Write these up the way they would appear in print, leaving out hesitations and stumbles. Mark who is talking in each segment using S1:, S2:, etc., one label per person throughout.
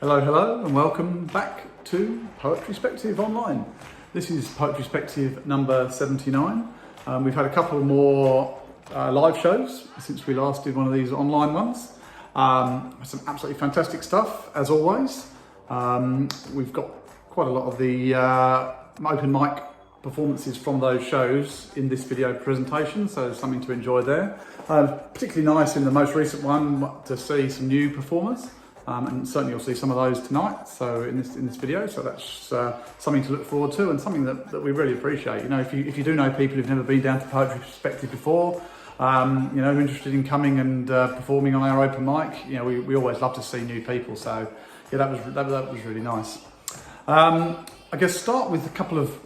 S1: Hello, hello, and welcome back to Poetryspective Online. This is Poetryspective number 79. We've had a couple more live shows since we last did one of these online ones. Some absolutely fantastic stuff, as always. We've got quite a lot of the open mic performances from those shows in this video presentation, so something to enjoy there. Particularly nice in the most recent one to see some new performers. And certainly you'll see some of those tonight. So in this video, so that's something to look forward to and something that we really appreciate. You know, if you do know people who've never been down to Poetryspective before, you know, interested in coming and performing on our open mic, you know, we always love to see new people. So yeah, that was really nice. I guess start with a couple of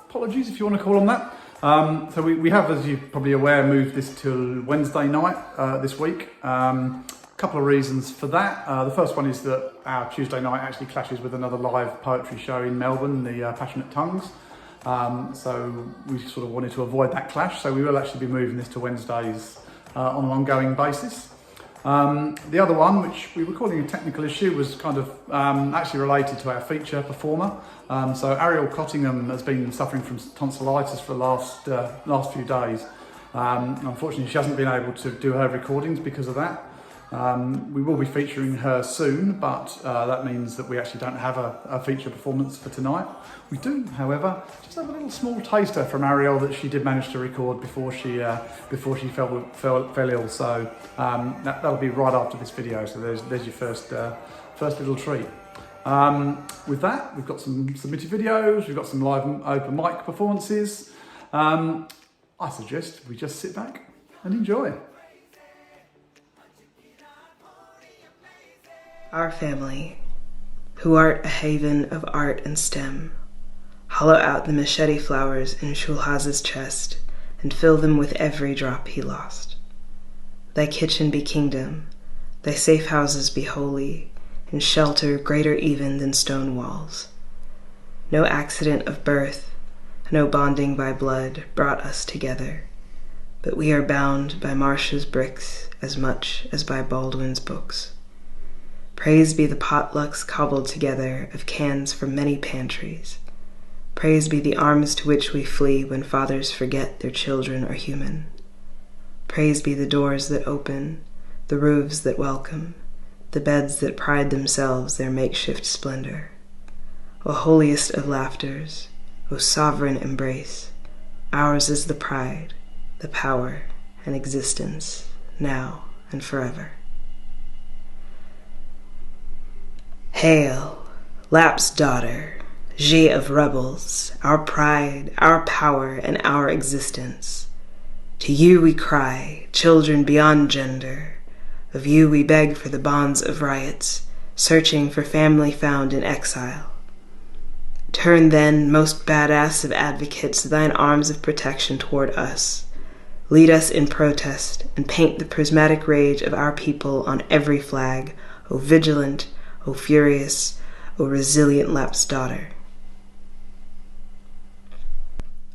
S1: apologies, if you want to call them that. So we have, as you're probably aware, moved this till Wednesday night this week. Couple of reasons for that. The first one is that our Tuesday night actually clashes with another live poetry show in Melbourne, the Passionate Tongues. So we sort of wanted to avoid that clash, so we will actually be moving this to Wednesdays on an ongoing basis. The other one, which we were calling a technical issue, was kind of actually related to our feature performer. So ARIELLE Cottingham has been suffering from tonsillitis for the last few days. Unfortunately, she hasn't been able to do her recordings because of that. We will be featuring her soon, but that means that we actually don't have a feature performance for tonight. We do, however, just have a little small taster from ARIELLE that she did manage to record before she fell ill. So that'll be right after this video. So there's your first little treat. With that, we've got some submitted videos. We've got some live open mic performances. I suggest we just sit back and enjoy.
S2: Our family, who art a haven of art and stem, hollow out the machete flowers in Shulhaz's chest and fill them with every drop he lost. Thy kitchen be kingdom, thy safe houses be holy, and shelter greater even than stone walls. No accident of birth, no bonding by blood brought us together, but we are bound by Marcia's bricks as much as by Baldwin's books. Praise be the potlucks cobbled together of cans from many pantries. Praise be the arms to which we flee when fathers forget their children are human. Praise be the doors that open, the roofs that welcome, the beds that pride themselves their makeshift splendor. O holiest of laughters, O sovereign embrace, ours is the pride, the power, and existence, now and forever. Hail, Lap's daughter, Ge of rebels, our pride, our power, and our existence. To you we cry, children beyond gender. Of you we beg for the bonds of riots, searching for family found in exile. Turn then, most badass of advocates, thine arms of protection toward us. Lead us in protest, and paint the prismatic rage of our people on every flag, O vigilant, O furious, O resilient Lap's daughter.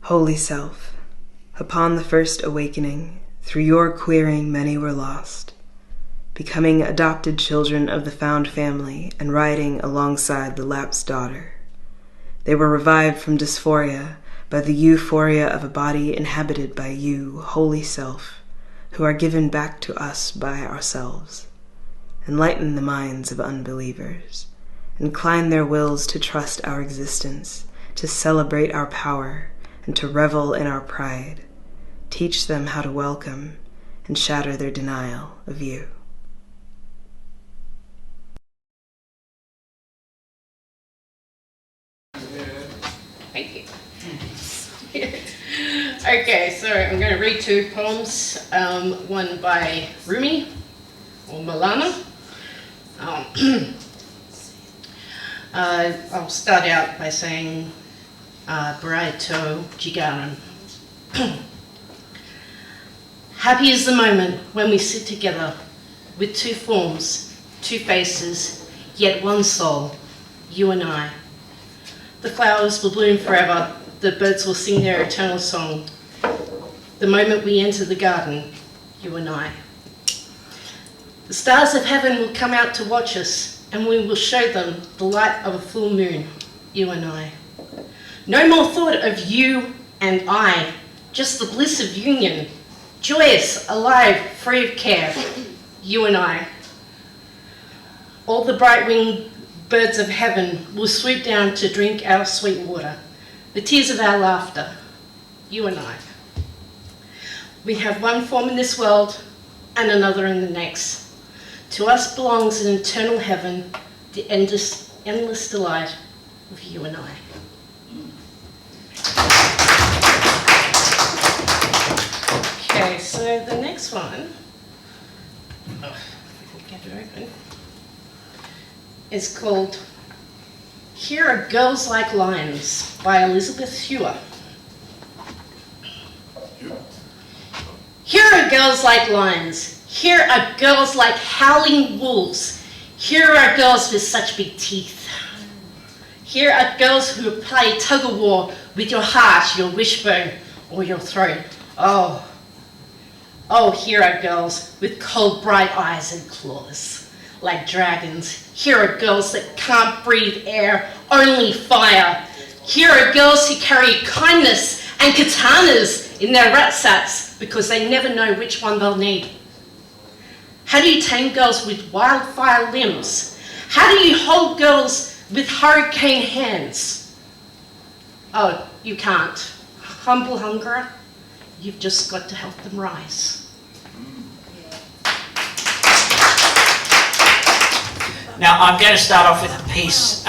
S2: Holy Self, upon the first awakening, through your queering many were lost, becoming adopted children of the found family and riding alongside the Lap's daughter. They were revived from dysphoria by the euphoria of a body inhabited by you, Holy Self, who are given back to us by ourselves. Enlighten the minds of unbelievers. Incline their wills to trust our existence, to celebrate our power, and to revel in our pride. Teach them how to welcome and shatter their denial of you.
S3: Thank you. Okay, so I'm going to read two poems, one by Rumi, or Malana. I'll start out by saying Baraito Jigaran. Happy is the moment when we sit together with two forms, two faces, yet one soul, you and I. The flowers will bloom forever, the birds will sing their eternal song. The moment we enter the garden, you and I. The stars of heaven will come out to watch us, and we will show them the light of a full moon, you and I. No more thought of you and I, just the bliss of union, joyous, alive, free of care, you and I. All the bright-winged birds of heaven will swoop down to drink our sweet water, the tears of our laughter, you and I. We have one form in this world and another in the next. To us belongs an eternal heaven, the endless delight of you and I. Okay, so the next one, if we can get it open, is called Here Are Girls Like Lions by Elizabeth Hewer. Here are girls like lions. Here are girls like howling wolves. Here are girls with such big teeth. Here are girls who play tug-of-war with your heart, your wishbone, or your throat. Oh, here are girls with cold, bright eyes and claws, like dragons. Here are girls that can't breathe air, only fire. Here are girls who carry kindness and katanas in their rucksacks because they never know which one they'll need. How do you tame girls with wildfire limbs? How do you hold girls with hurricane hands? Oh, you can't. Humble hungerer, you've just got to help them rise.
S4: Now, I'm going to start off with a piece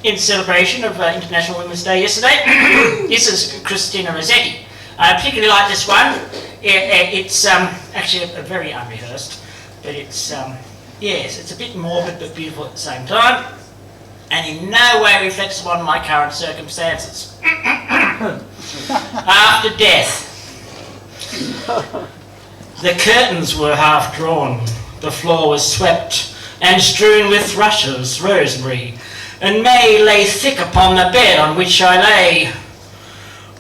S4: in celebration of International Women's Day yesterday. This is Christina Rossetti. I particularly like this one. It's actually a very unrehearsed, but it's, yes, it's a bit morbid but beautiful at the same time, and in no way reflects upon my current circumstances. After death, the curtains were half drawn, the floor was swept and strewn with rushes, rosemary, and May lay thick upon the bed on which I lay,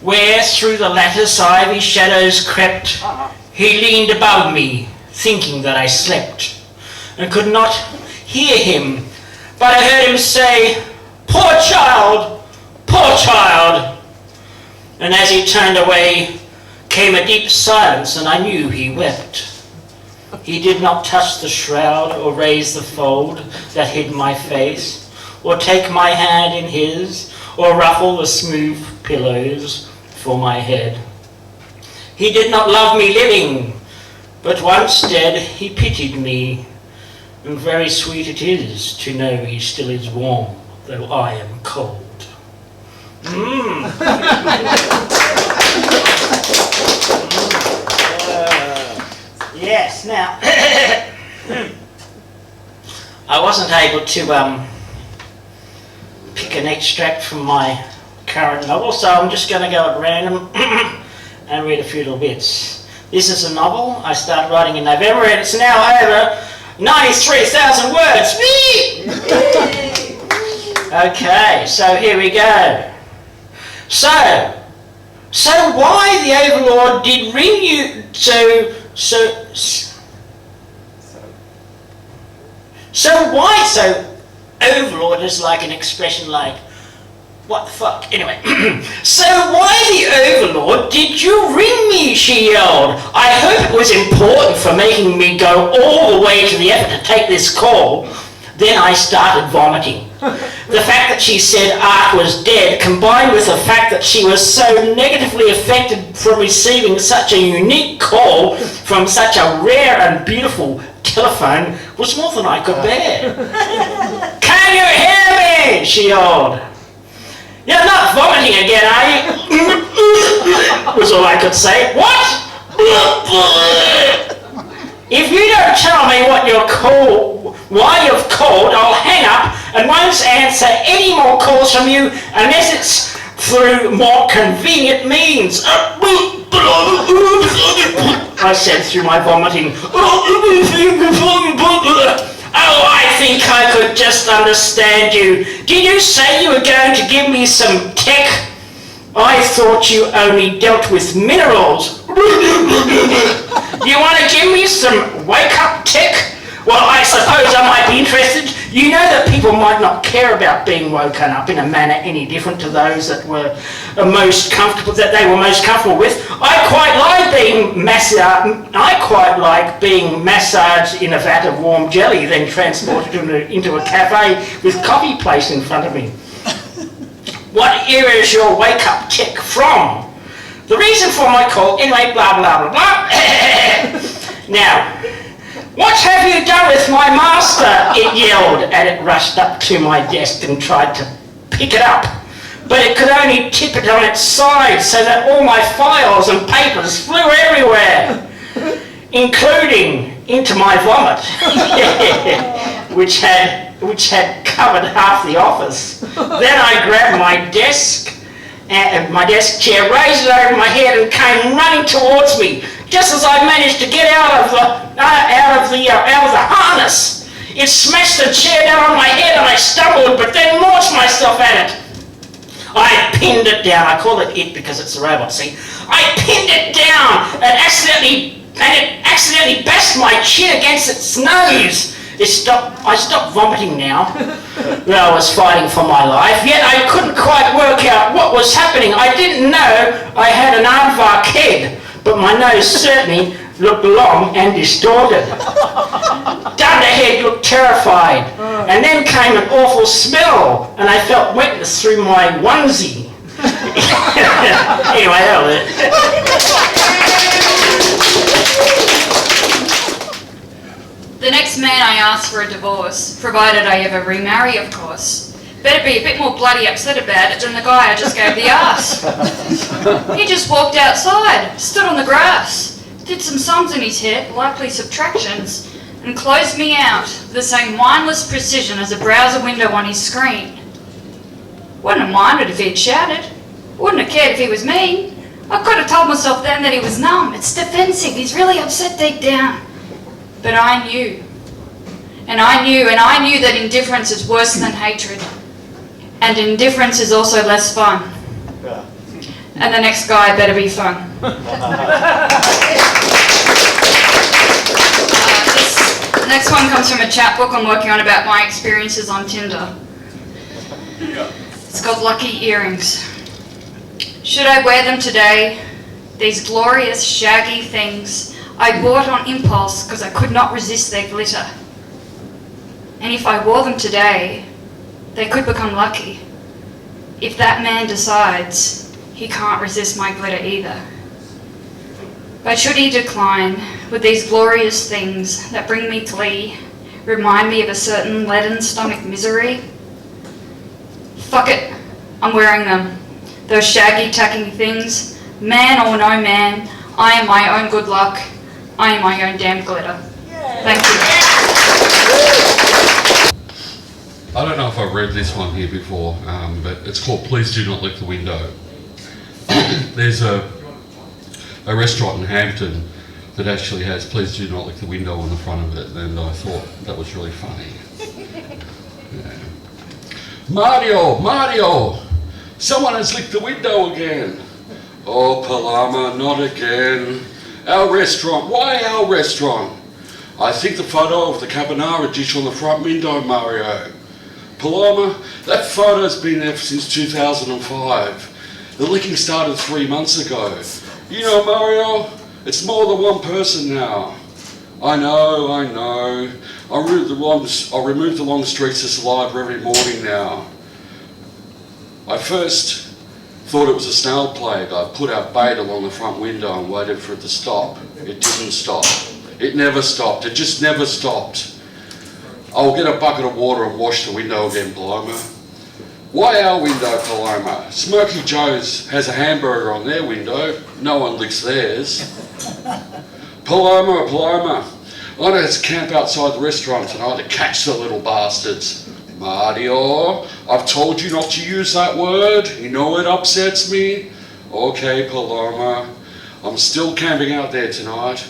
S4: where through the lattice ivy shadows crept. He leaned above me, thinking that I slept, and could not hear him, but I heard him say, "Poor child, poor child." And as he turned away, came a deep silence, and I knew he wept. He did not touch the shroud, or raise the fold that hid my face, or take my hand in his, or ruffle the smooth pillows for my head. He did not love me living, but once dead he pitied me, and very sweet it is to know he still is warm, though I am cold. Yes, now, I wasn't able to pick an extract from my current novel, so I'm just going to go at random and read a few little bits. This is a novel I started writing in November, and it's now over 93,000 words. Okay, so here we go. So why the Overlord did ring you so Overlord is like an expression like, what the fuck? Anyway, so why the Overlord did you ring me, she yelled. I hope it was important for making me go all the way to the effort to take this call. Then I started vomiting. The fact that she said Art was dead, combined with the fact that she was so negatively affected from receiving such a unique call from such a rare and beautiful telephone, was more than I could bear. Can you hear me? She yelled. You're not vomiting again, are you? Was all I could say. What? If you don't tell me what you're called, why you've called, I'll hang up and won't answer any more calls from you unless it's through more convenient means. I said through my vomiting. Oh, I think I could just understand you. Did you say you were going to give me some tech? I thought you only dealt with minerals. You want to give me some wake-up tech? Well, I suppose I might be interested. You know that people might not care about being woken up in a manner any different to those that were most comfortable, that they were most comfortable with. I quite like being massaged in a vat of warm jelly, then transported into a cafe with coffee placed in front of me. What era is your wake-up check from? The reason for my call, anyway, blah, blah, blah, blah. Now, what have you done with my master? It yelled, and it rushed up to my desk and tried to pick it up. But it could only tip it on its side so that all my files and papers flew everywhere, including into my vomit, which had covered half the office. Then I grabbed my desk chair, raised it over my head, and came running towards me. Just as I managed to get out of the harness, it smashed the chair down on my head, and I stumbled, but then launched myself at it. I pinned it down. I call it it because it's a robot. See, I pinned it down and it accidentally bashed my chin against its nose. I stopped vomiting now. I was fighting for my life, yet I couldn't quite work out what was happening. I didn't know I had an aardvark head, but my nose certainly looked long and distorted. Dunderhead looked terrified, and then came an awful smell, and I felt wetness through my onesie. Anyway, that was it.
S5: The next man I asked for a divorce, provided I ever remarry, of course, better be a bit more bloody upset about it than the guy I just gave the arse. He just walked outside, stood on the grass, did some sums in his head, likely subtractions, and closed me out with the same mindless precision as a browser window on his screen. Wouldn't have minded if he'd shouted. Wouldn't have cared if he was mean. I could have told myself then that he was numb. It's defensive. He's really upset deep down. But I knew. And I knew that indifference is worse than hatred. And indifference is also less fun. Yeah. And the next guy better be fun. This next one comes from a chat book I'm working on about my experiences on Tinder. It's called Lucky Earrings. Should I wear them today? These glorious shaggy things I bought on impulse because I could not resist their glitter. And if I wore them today, they could become lucky. If that man decides he can't resist my glitter either. But should he decline, with these glorious things that bring me glee, remind me of a certain leaden stomach misery? Fuck it, I'm wearing them. Those shaggy tacking things, man or no man, I am my own good luck. I am my own damn glitter. Thank you.
S6: I don't know if I've read this one here before, but it's called Please Do Not Lick the Window. There's a restaurant in Hampton that actually has Please Do Not Lick the Window on the front of it, and I thought that was really funny. Yeah. Mario! Someone has licked the window again. Oh, Palama, not again. Our restaurant, why our restaurant? I think the photo of the carbonara dish on the front window, Mario. Paloma, that photo's been there since 2005. The licking started 3 months ago. You know, Mario, it's more than one person now. I know. I'll remove the long streaks of saliva every morning now. I first thought it was a snail plague. I put our bait along the front window and waited for it to stop. It didn't stop. It never stopped. It just never stopped. I'll get a bucket of water and wash the window again, Paloma. Why our window, Paloma? Smoky Joe's has a hamburger on their window. No one licks theirs. Paloma. I know it's camp outside the restaurant tonight to catch the little bastards. Mario, I've told you not to use that word. You know it upsets me. Okay, Paloma. I'm still camping out there tonight.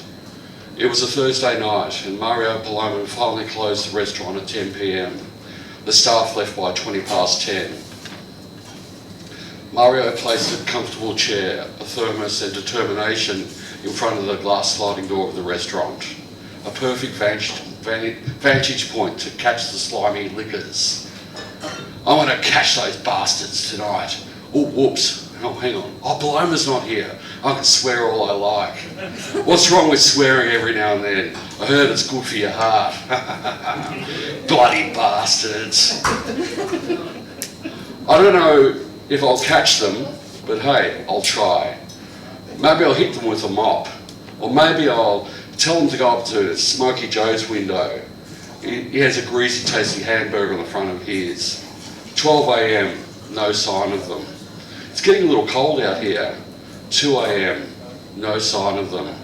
S6: It was a Thursday night and Mario and Paloma finally closed the restaurant at 10 p.m. The staff left by 20 past 10. Mario placed a comfortable chair, a thermos and determination in front of the glass sliding door of the restaurant. A perfect vantage point to catch the slimy lickers. I want to catch those bastards tonight. Oh, whoops. Oh, hang on. Oh, Paloma's not here. I can swear all I like. What's wrong with swearing every now and then? I heard it's good for your heart. Bloody bastards. I don't know if I'll catch them, but hey, I'll try. Maybe I'll hit them with a mop. Or maybe I'll tell them to go up to Smokey Joe's window. He has a greasy, tasty hamburger on the front of his. 12 a.m, no sign of them. It's getting a little cold out here. 2 a.m, no sign of them.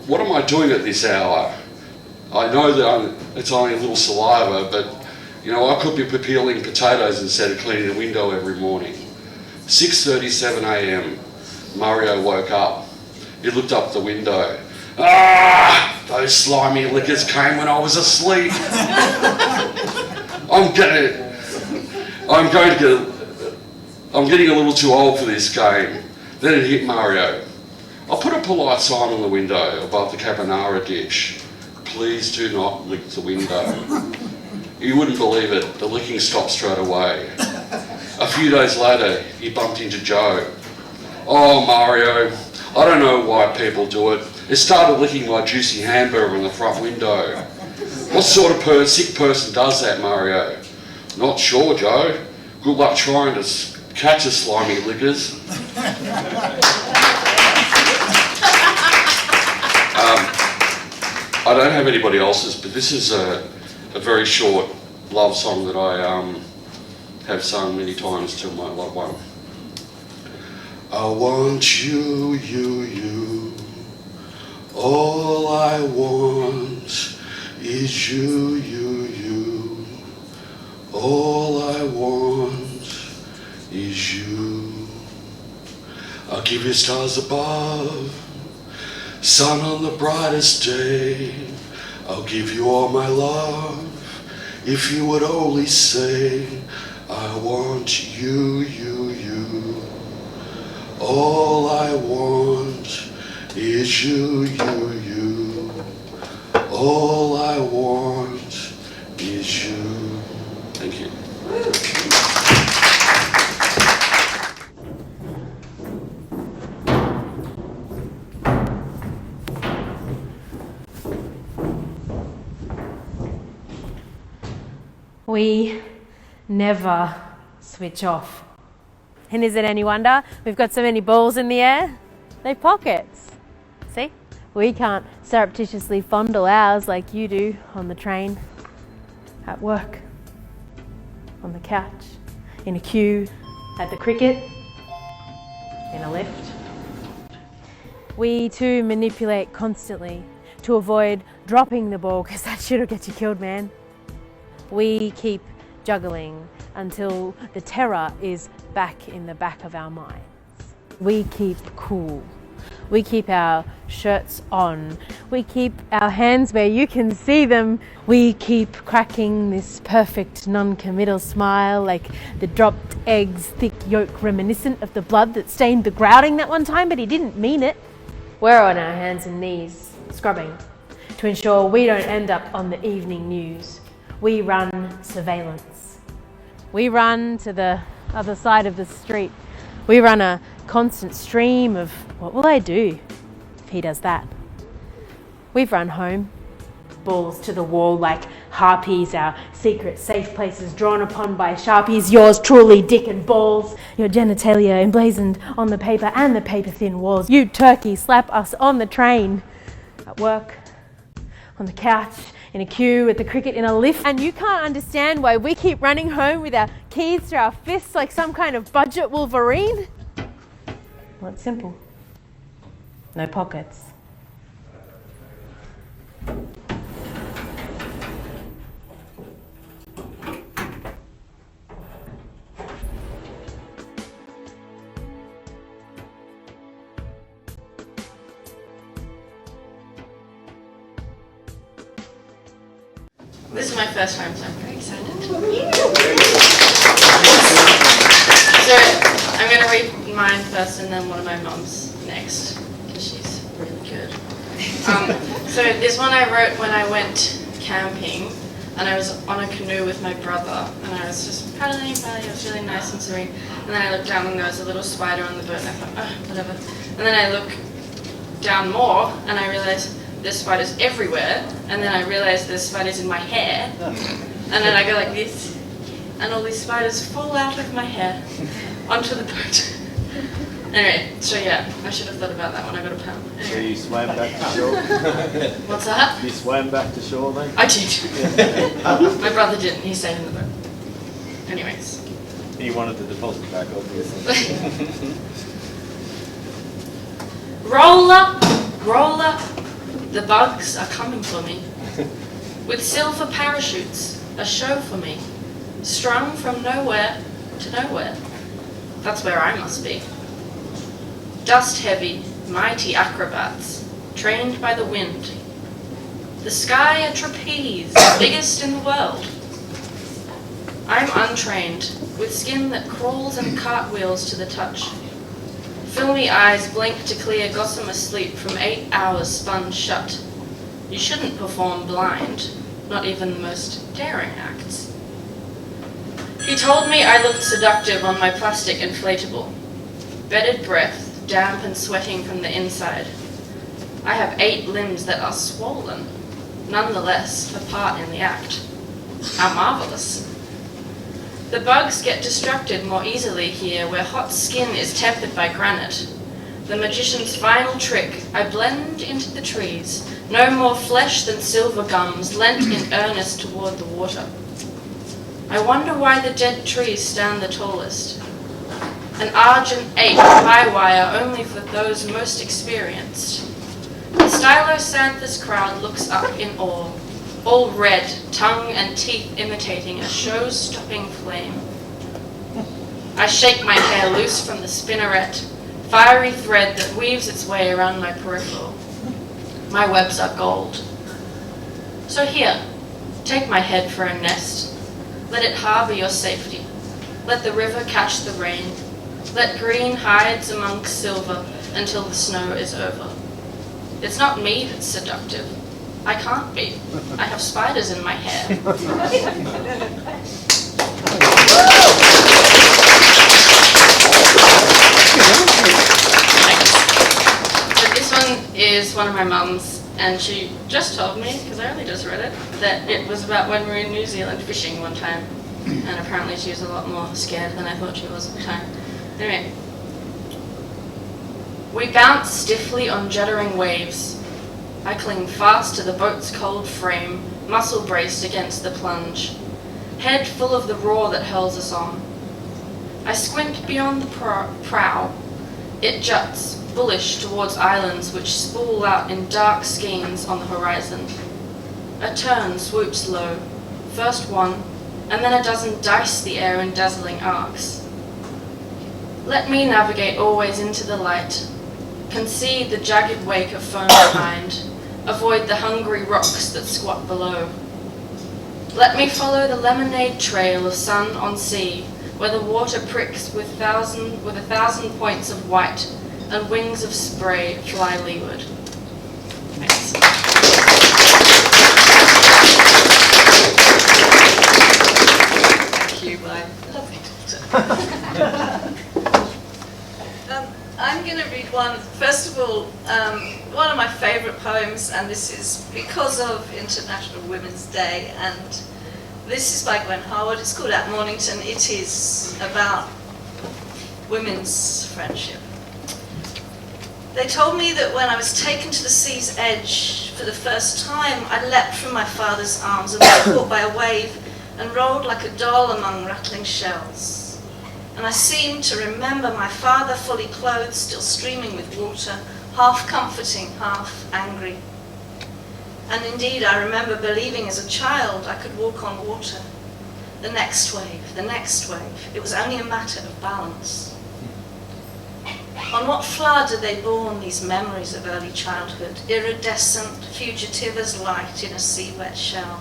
S6: What am I doing at this hour? I know that it's only a little saliva, but you know, I could be peeling potatoes instead of cleaning the window every morning. 6:37 a.m, Mario woke up. He looked up the window. Ah! Those slimy lickers came when I was asleep. I'm getting a little too old for this game. Then it hit Mario. I put a polite sign on the window above the carbonara dish. Please do not lick the window. You wouldn't believe it, the licking stopped straight away. A few days later, he bumped into Joe. Oh, Mario, I don't know why people do it. It started licking my juicy hamburger in the front window. What sort of sick person does that, Mario? Not sure, Joe. Good luck trying to catch the slimy lickers. I don't have anybody else's, but this is a very short love song that I have sung many times to my loved one. I want you, you. All I want is you, you. All I want is you. I'll give you stars above, sun on the brightest day. I'll give you all my love if you would only say, I want you, you. All I want is you, you. All I want is you. Thank you.
S7: We never switch off. And is it any wonder we've got so many balls in the air? They're pockets. See? We can't surreptitiously fondle ours like you do on the train, at work, on the couch, in a queue, at the cricket, in a lift. We too manipulate constantly to avoid dropping the ball, because that shit'll get you killed, man. We keep juggling until the terror is back in the back of our minds. We keep cool. We keep our shirts on. We keep our hands where you can see them. We keep cracking this perfect non-committal smile like the dropped egg's thick yolk reminiscent of the blood that stained the grouting that one time, but he didn't mean it. We're on our hands and knees, scrubbing, to ensure we don't end up on the evening news. We run surveillance. We run to the other side of the street. We run a constant stream of what will they do if he does that? We've run home, balls to the wall like harpies, our secret safe places drawn upon by sharpies. Yours truly, dick and balls, your genitalia emblazoned on the paper and the paper-thin walls. You turkey slap us on the train, at work, on the couch, in a queue, at the cricket, in a lift, and you can't understand why we keep running home with our keys through our fists like some kind of budget Wolverine? Well, it's simple. No pockets.
S3: This is my first time, so I'm very excited. So I'm going to read mine first and then one of my mum's next, because she's really good.
S5: So this one I wrote when I went camping, and I was on a canoe with my brother, and I was just paddling, it was really nice and serene. And then I looked down and there was a little spider on the boat, and I thought, oh, whatever. And then I look down more, and I realized there's spiders everywhere, and then I realized there's spiders in my hair, and then I go like this, and all these spiders fall out of my hair onto the boat. Anyway, so yeah, I should have thought about that when I got a pound. Anyway.
S8: So you swam back to shore?
S5: What's that?
S8: You swam back to shore then?
S5: I did. My brother didn't, he stayed in the boat. Anyways.
S8: He wanted to deposit back, obviously.
S5: Roll up, the bugs are coming for me. With silver parachutes, a show for me. Strung from nowhere to nowhere. That's where I must be. Dust-heavy, mighty acrobats, trained by the wind. The sky a trapeze, biggest in the world. I'm untrained, with skin that crawls and cartwheels to the touch. Filmy eyes blink to clear gossamer sleep from 8 hours spun shut. You shouldn't perform blind, not even the most daring acts. He told me I looked seductive on my plastic inflatable. Bedded breath, damp and sweating from the inside. I have 8 limbs that are swollen, nonetheless a part in the act. How marvelous. The bugs get distracted more easily here where hot skin is tempered by granite. The magician's final trick, I blend into the trees, no more flesh than silver gums lent in earnest toward the water. I wonder why the dead trees stand the tallest. An argent ape high wire only for those most experienced. The Stylosanthus crowd looks up in awe, all red, tongue and teeth imitating a show-stopping flame. I shake my hair loose from the spinneret, fiery thread that weaves its way around my peripheral. My webs are gold. So here, take my head for a nest. Let it harbor your safety. Let the river catch the rain. Let green hides amongst silver until the snow is over. It's not me that's seductive. I can't be. I have spiders in my hair. So this one is one of my mum's, and she just told me, because I only just read it, that it was about when we were in New Zealand fishing one time. And apparently she was a lot more scared than I thought she was at the time. Anyway. We bounce stiffly on juddering waves. I cling fast to the boat's cold frame, muscle braced against the plunge, head full of the roar that hurls us on. I squint beyond the prow. It juts, bullish towards islands which spool out in dark skeins on the horizon. A turn swoops low, first one, and then a dozen dice the air in dazzling arcs. Let me navigate always into the light, concede the jagged wake of foam behind, avoid the hungry rocks that squat below. Let me follow the lemonade trail of sun on sea, where the water pricks with a thousand points of white, and wings of spray fly leeward. Thanks.
S9: Thank you, my lovely daughter. I'm going to read one, first of all, one of my favourite poems, and this is because of International Women's Day, and this is by Gwen Harwood. It's called At Mornington. It is about women's friendship. They told me that when I was taken to the sea's edge for the first time, I leapt from my father's arms and was caught by a wave and rolled like a doll among rattling shells. And I seemed to remember my father fully clothed, still streaming with water, half comforting, half angry. And indeed, I remember believing as a child I could walk on water. The next wave, the next wave. It was only a matter of balance. On what flood are they born, these memories of early childhood, iridescent, fugitive as light in a sea-wet shell?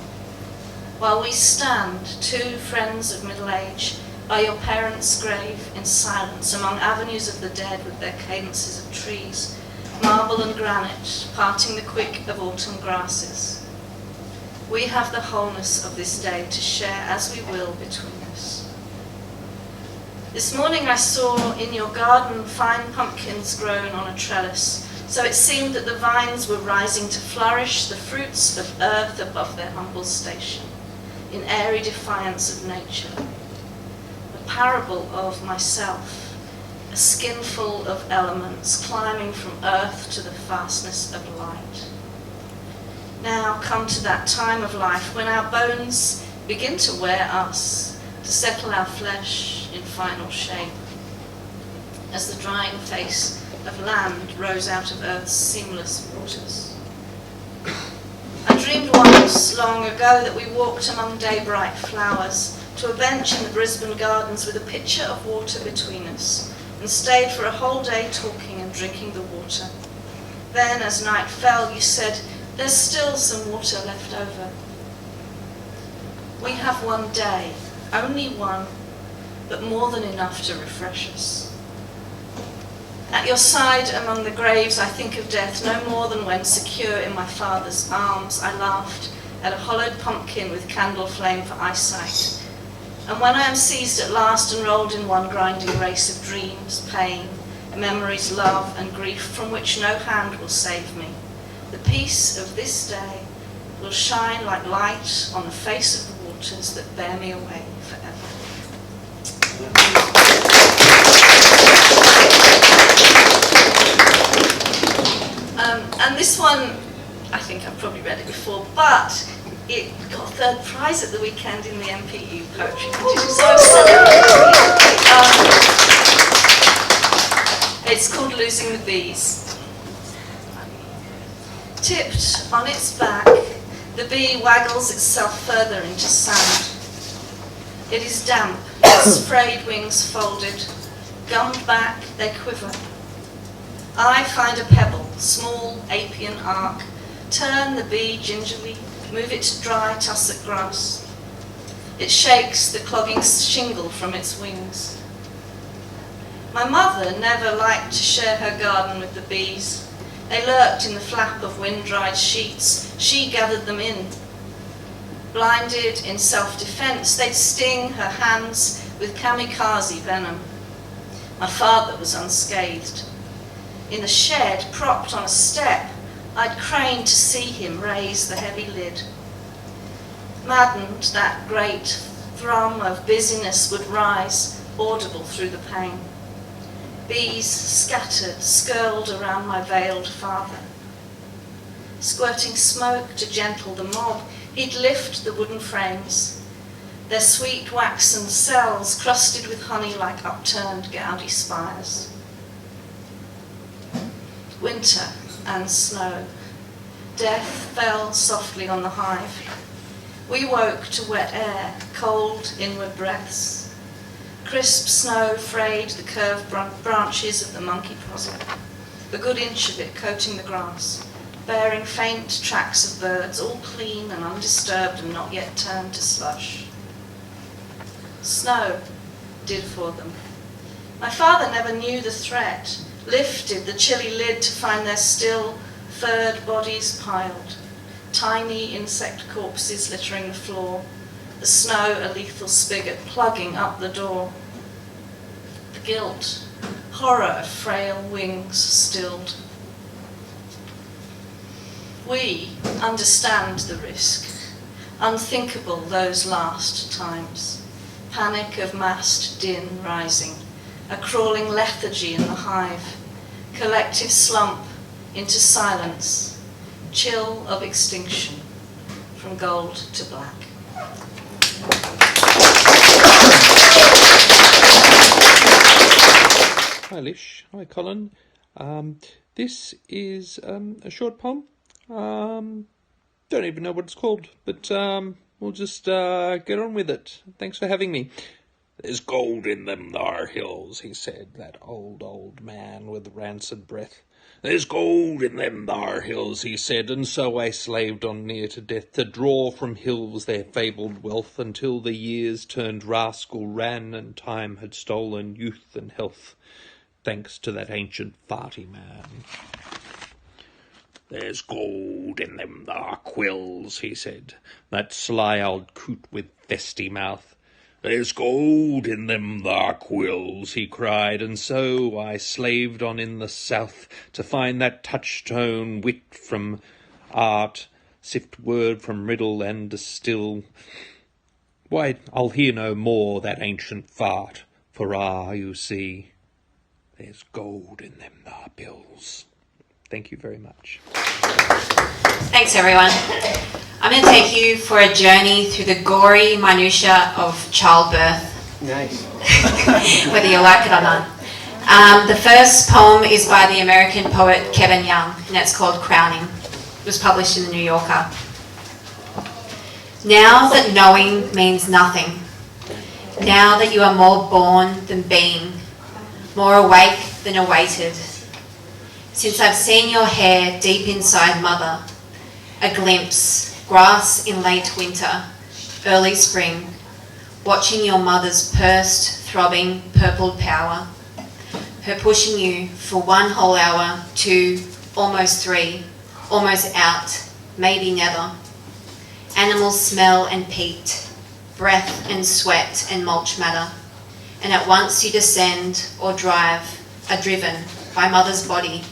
S9: While we stand, two friends of middle age, by your parents' grave in silence among avenues of the dead with their cadences of trees, marble and granite, parting the quick of autumn grasses. We have the wholeness of this day to share as we will between us. This morning I saw in your garden fine pumpkins grown on a trellis, so it seemed that the vines were rising to flourish the fruits of earth above their humble station, in airy defiance of nature. A parable of myself, a skinful of elements climbing from earth to the fastness of light. Now come to that time of life when our bones begin to wear us, to settle our flesh in final shape, as the drying face of land rose out of earth's seamless waters. I dreamed once, long ago, that we walked among day-bright flowers to a bench in the Brisbane gardens with a pitcher of water between us, and stayed for a whole day talking and drinking the water. Then, as night fell, you said, "There's still some water left over." We have one day, only one, but more than enough to refresh us. At your side among the graves I think of death no more than when, secure in my father's arms, I laughed at a hollowed pumpkin with candle flame for eyesight. And when I am seized at last and rolled in one grinding race of dreams, pain, memories, love and grief from which no hand will save me, the peace of this day will shine like light on the face of the waters that bear me away forever. And this one, I think I've probably read it before, but it got third prize at the weekend in the MPU poetry competition, so I'm celebrating. It's called Losing the Bees. Tipped on its back, the bee waggles itself further into sand. It is damp, its frayed wings folded, gummed back, they quiver. I find a pebble, small apian arc, turn the bee gingerly, move it to dry tussock grass. It shakes the clogging shingle from its wings. My mother never liked to share her garden with the bees. They lurked in the flap of wind-dried sheets. She gathered them in. Blinded in self-defense, they'd sting her hands with kamikaze venom. My father was unscathed. In the shed, propped on a step, I'd crane to see him raise the heavy lid. Maddened, that great thrum of busyness would rise, audible through the pain. Bees scattered, skirled around my veiled father. Squirting smoke to gentle the mob, he'd lift the wooden frames, their sweet waxen cells crusted with honey like upturned gaudy spires. Winter and snow. Death fell softly on the hive. We woke to wet air, cold inward breaths. Crisp snow frayed the curved branches of the monkey possum, a good inch of it coating the grass, bearing faint tracks of birds, all clean and undisturbed and not yet turned to slush. Snow did for them. My father never knew the threat, lifted the chilly lid to find their still, furred bodies piled, tiny insect corpses littering the floor, the snow a lethal spigot plugging up the door. The guilt, horror of frail wings stilled. We understand the risk, unthinkable those last times, panic of massed din rising, a crawling lethargy in the hive, collective slump into silence, chill of extinction, from gold to black.
S10: Hi Lish, hi Colin. This is a short poem. Don't even know what it's called, but we'll just get on with it. Thanks for having me. There's gold in them thar hills, he said, that old man with rancid breath. There's gold in them thar hills, he said, and so I slaved on near to death to draw from hills their fabled wealth until the years turned rascal ran and time had stolen youth and health, thanks to that ancient farty man. "There's gold in them thar quills," he said, that sly old coot with festy mouth. "There's gold in them thar quills," he cried, and so I slaved on in the south to find that touchstone wit from art, sift word from riddle and distill. Why, I'll hear no more that ancient fart, for you see, there's gold in them thar bills. Thank you very much.
S11: Thanks, everyone. I'm going to take you for a journey through the gory minutiae of childbirth.
S8: Nice.
S11: Whether you like it or not. The first poem is by the American poet Kevin Young, and it's called Crowning. It was published in the New Yorker. Now that knowing means nothing, now that you are more born than being, more awake than awaited, since I've seen your hair deep inside mother, a glimpse, grass in late winter, early spring, watching your mother's pursed, throbbing, purpled power, her pushing you for 1 whole hour, 2, almost 3, almost out, maybe never. Animals smell and peat, breath and sweat and mulch matter, and at once you descend or drive, are driven by mother's body,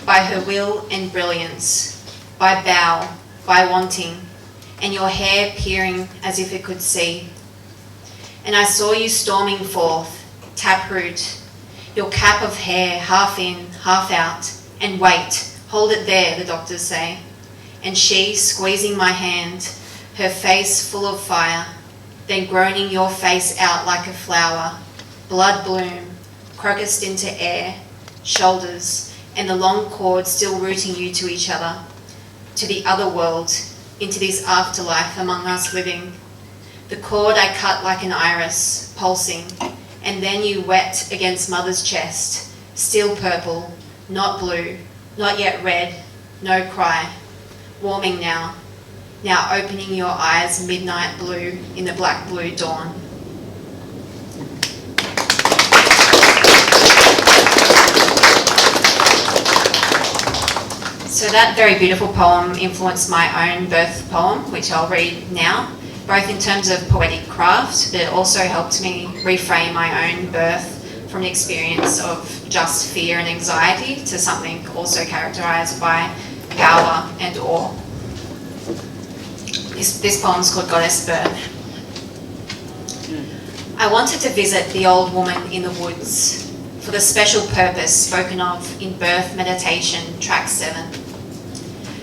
S11: by her will and brilliance, by bow, by wanting, and your hair peering as if it could see. And I saw you storming forth, taproot, your cap of hair half in, half out, and wait, hold it there, the doctors say. And she, squeezing my hand, her face full of fire, then groaning your face out like a flower, blood bloom, crocused into air, shoulders, and the long cord still rooting you to each other, to the other world, into this afterlife among us living. The cord I cut like an iris, pulsing, and then you wet against mother's chest, still purple, not blue, not yet red, no cry, warming now opening your eyes midnight blue in the black blue dawn. So that very beautiful poem influenced my own birth poem, which I'll read now, both in terms of poetic craft, but it also helped me reframe my own birth from an experience of just fear and anxiety to something also characterised by power and awe. This poem's called Goddess Birth. I wanted to visit the old woman in the woods for the special purpose spoken of in Birth Meditation, track 7.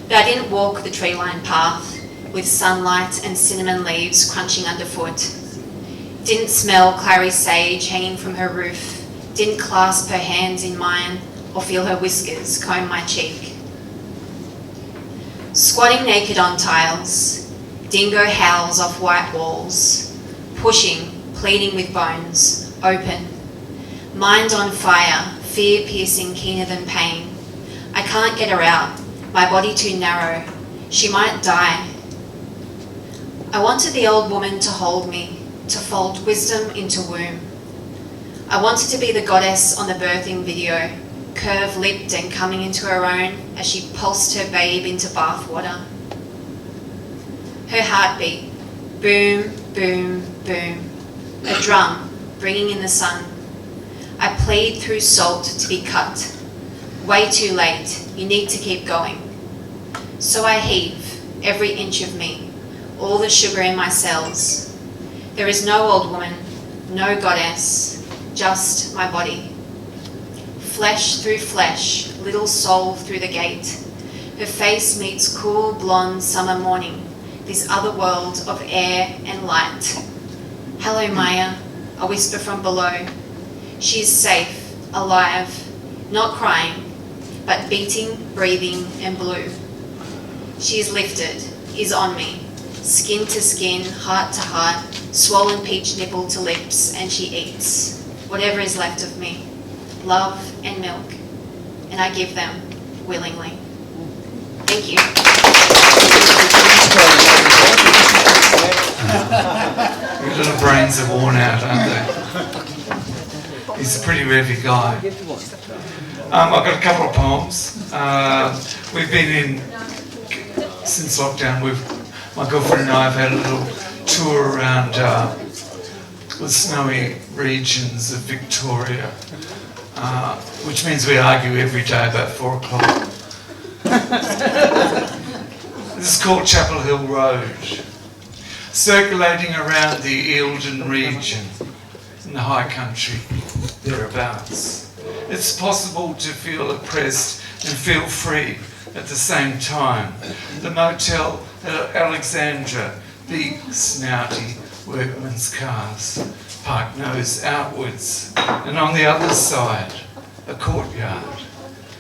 S11: But I didn't walk the tree-lined path with sunlight and cinnamon leaves crunching underfoot. Didn't smell clary sage hanging from her roof. Didn't clasp her hands in mine or feel her whiskers comb my cheek. Squatting naked on tiles, dingo howls off white walls, pushing, pleading with bones, open. Mind on fire, fear piercing keener than pain. I can't get her out, my body too narrow. She might die. I wanted the old woman to hold me, to fold wisdom into womb. I wanted to be the goddess on the birthing video, curve-lipped and coming into her own as she pulsed her babe into bathwater. Her heartbeat, boom, boom, boom. A drum, bringing in the sun. I plead through salt to be cut. Way too late, you need to keep going. So I heave, every inch of me, all the sugar in my cells. There is no old woman, no goddess, just my body. Flesh through flesh, little soul through the gate. Her face meets cool blonde summer morning, this other world of air and light. Hello, Maya, a whisper from below. She is safe, alive, not crying, but beating, breathing, and blue. She is lifted, is on me, skin to skin, heart to heart, swollen peach nipple to lips, and she eats whatever is left of me, love and milk, and I give them willingly. Thank you.
S12: Your little brains are worn out, aren't they? He's a pretty revy guy. I've got a couple of poems. We've been in, since lockdown, my girlfriend and I have had a little tour around the snowy regions of Victoria, which means we argue every day about 4 o'clock. This is called Chapel Hill Road. Circulating around the Eildon region, in the high country, thereabouts. It's possible to feel oppressed and feel free at the same time. The motel at Alexandra, big, snouty workmen's cars, parked nose outwards, and on the other side, a courtyard,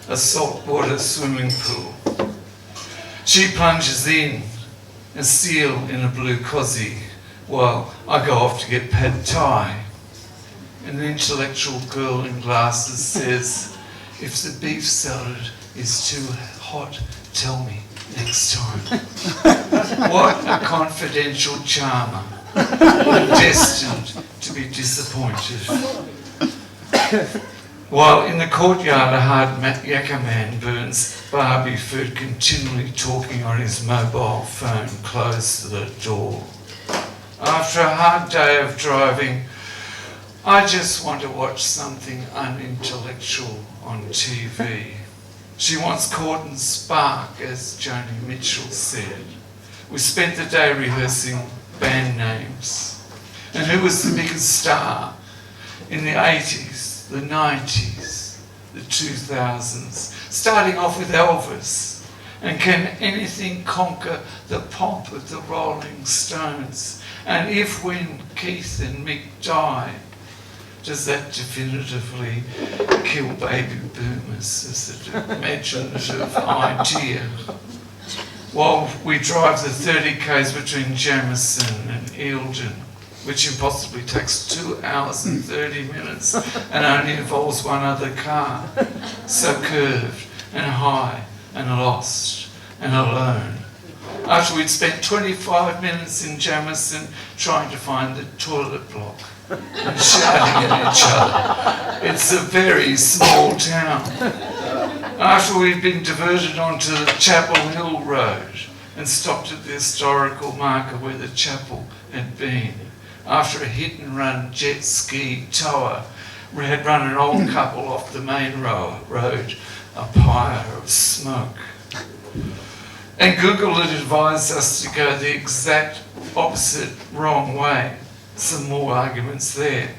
S12: a saltwater swimming pool. She plunges in, a seal in a blue cosy, while I go off to get pad thai. An intellectual girl in glasses says, if the beef salad is too hot, tell me next time. What a confidential charmer, destined to be disappointed. While in the courtyard a hard yakka man burns Barbie food, continually talking on his mobile phone close to the door. After a hard day of driving, I just want to watch something unintellectual on TV. She wants Court and Spark, as Joni Mitchell said. We spent the day rehearsing band names. And who was the biggest star in the 80s, the 90s, the 2000s, starting off with Elvis? And can anything conquer the pomp of the Rolling Stones? And if, when Keith and Mick die, does that definitively kill baby boomers as an imaginative idea? While we drive the 30 k's between Jamison and Eildon, which impossibly takes 2 hours and 30 minutes and only involves one other car, so curved and high and lost and alone. After we'd spent 25 minutes in Jamison trying to find the toilet block and shouting at each other. It's a very small town. After we'd been diverted onto the Chapel Hill Road and stopped at the historical marker where the chapel had been. After a hit-and-run jet ski tower had run an old couple off the main road, a pyre of smoke. And Google had advised us to go the exact opposite wrong way. Some more arguments there.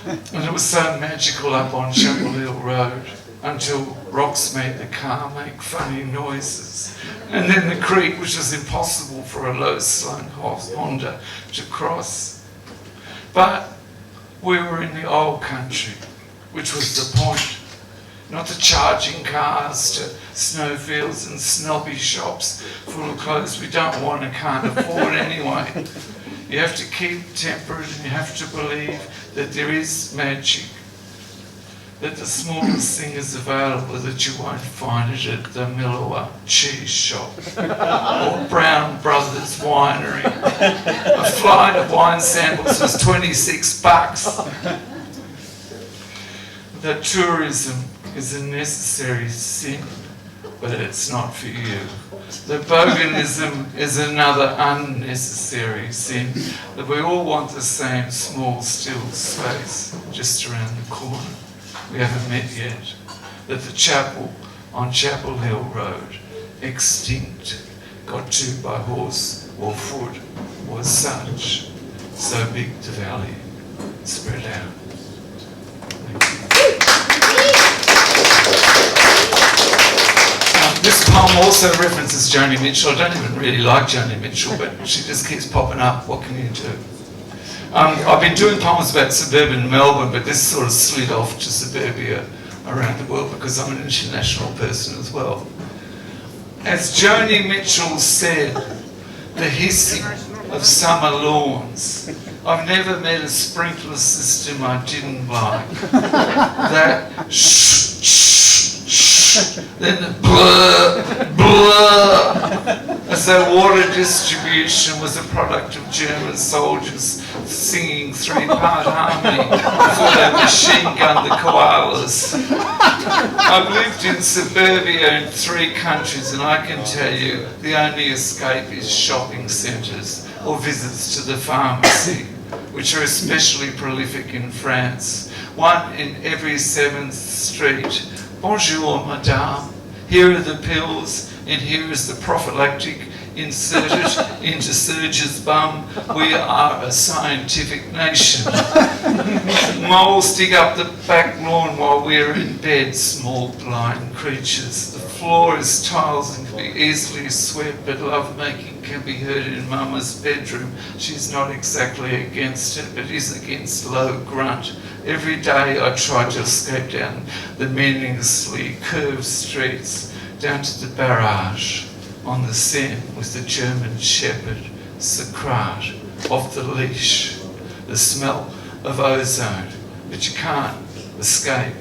S12: And it was so magical up on Chapel Hill Road until rocks made the car make funny noises. And then the creek, which was impossible for a low-slung Honda to cross. But we were in the old country, which was the point. Not the charging cars to snowfields and snobby shops full of clothes we don't want and can't afford anyway. You have to keep temperate and you have to believe that there is magic, that the smallest thing is available that you won't find it at the Millowa cheese shop or Brown Brothers winery. A flight of wine samples was $26. That tourism is a necessary sin, but it's not for you. The boganism is another unnecessary sin, that we all want the same small still space just around the corner. We haven't met yet. That the chapel on Chapel Hill Road, extinct, got to by horse or foot, was such, so big the valley spread out. This poem also references Joni Mitchell. I don't even really like Joni Mitchell, but she just keeps popping up. What can you do? I've been doing poems about suburban Melbourne, but this sort of slid off to suburbia around the world because I'm an international person as well. As Joni Mitchell said, the hissing of summer lawns. I've never met a sprinkler system I didn't like. That shh, shh, shh, then the blur, blur, as though water distribution was a product of German soldiers singing three-part harmony before they machine-gunned the koalas. I've lived in suburbia in 3 countries, and I can tell you the only escape is shopping centres or visits to the pharmacy, which are especially prolific in France. 1 in every 7th street. Bonjour, madame. Here are the pills, and here is the prophylactic inserted into Serge's bum. We are a scientific nation. Moles dig up the back lawn while we're in bed, small blind creatures. The floor is tiles and can be easily swept, but lovemaking can be heard in Mama's bedroom. She's not exactly against it, but is against low grunt. Every day I try to escape down the meaninglessly curved streets, down to the barrage on the Seine with the German shepherd, Socrate, off the leash, the smell of ozone, but you can't escape.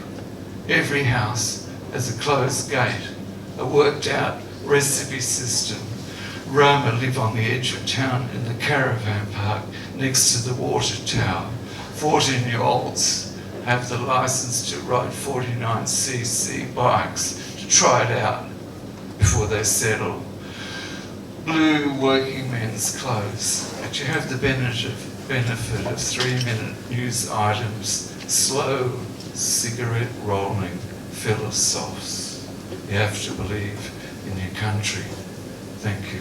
S12: Every house has a closed gate, a worked out recipe system. Roma live on the edge of town in the caravan park next to the water tower. 14-year-olds have the license to ride 49cc bikes to try it out before they settle. Blue working men's clothes, but you have the benefit of 3-minute news items, slow cigarette rolling philosophes. You have to believe in your country. Thank you.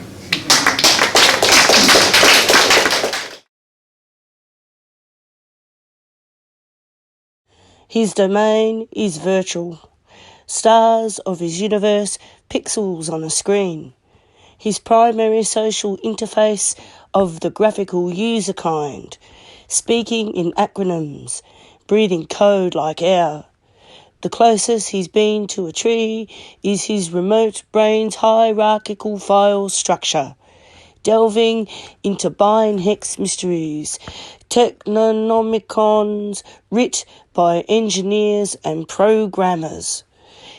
S13: His domain is virtual. Stars of his universe, pixels on a screen. His primary social interface of the graphical user kind, speaking in acronyms, breathing code like air. The closest he's been to a tree is his remote brain's hierarchical file structure, delving into Bine-Hex mysteries, technonomicons writ by engineers and programmers.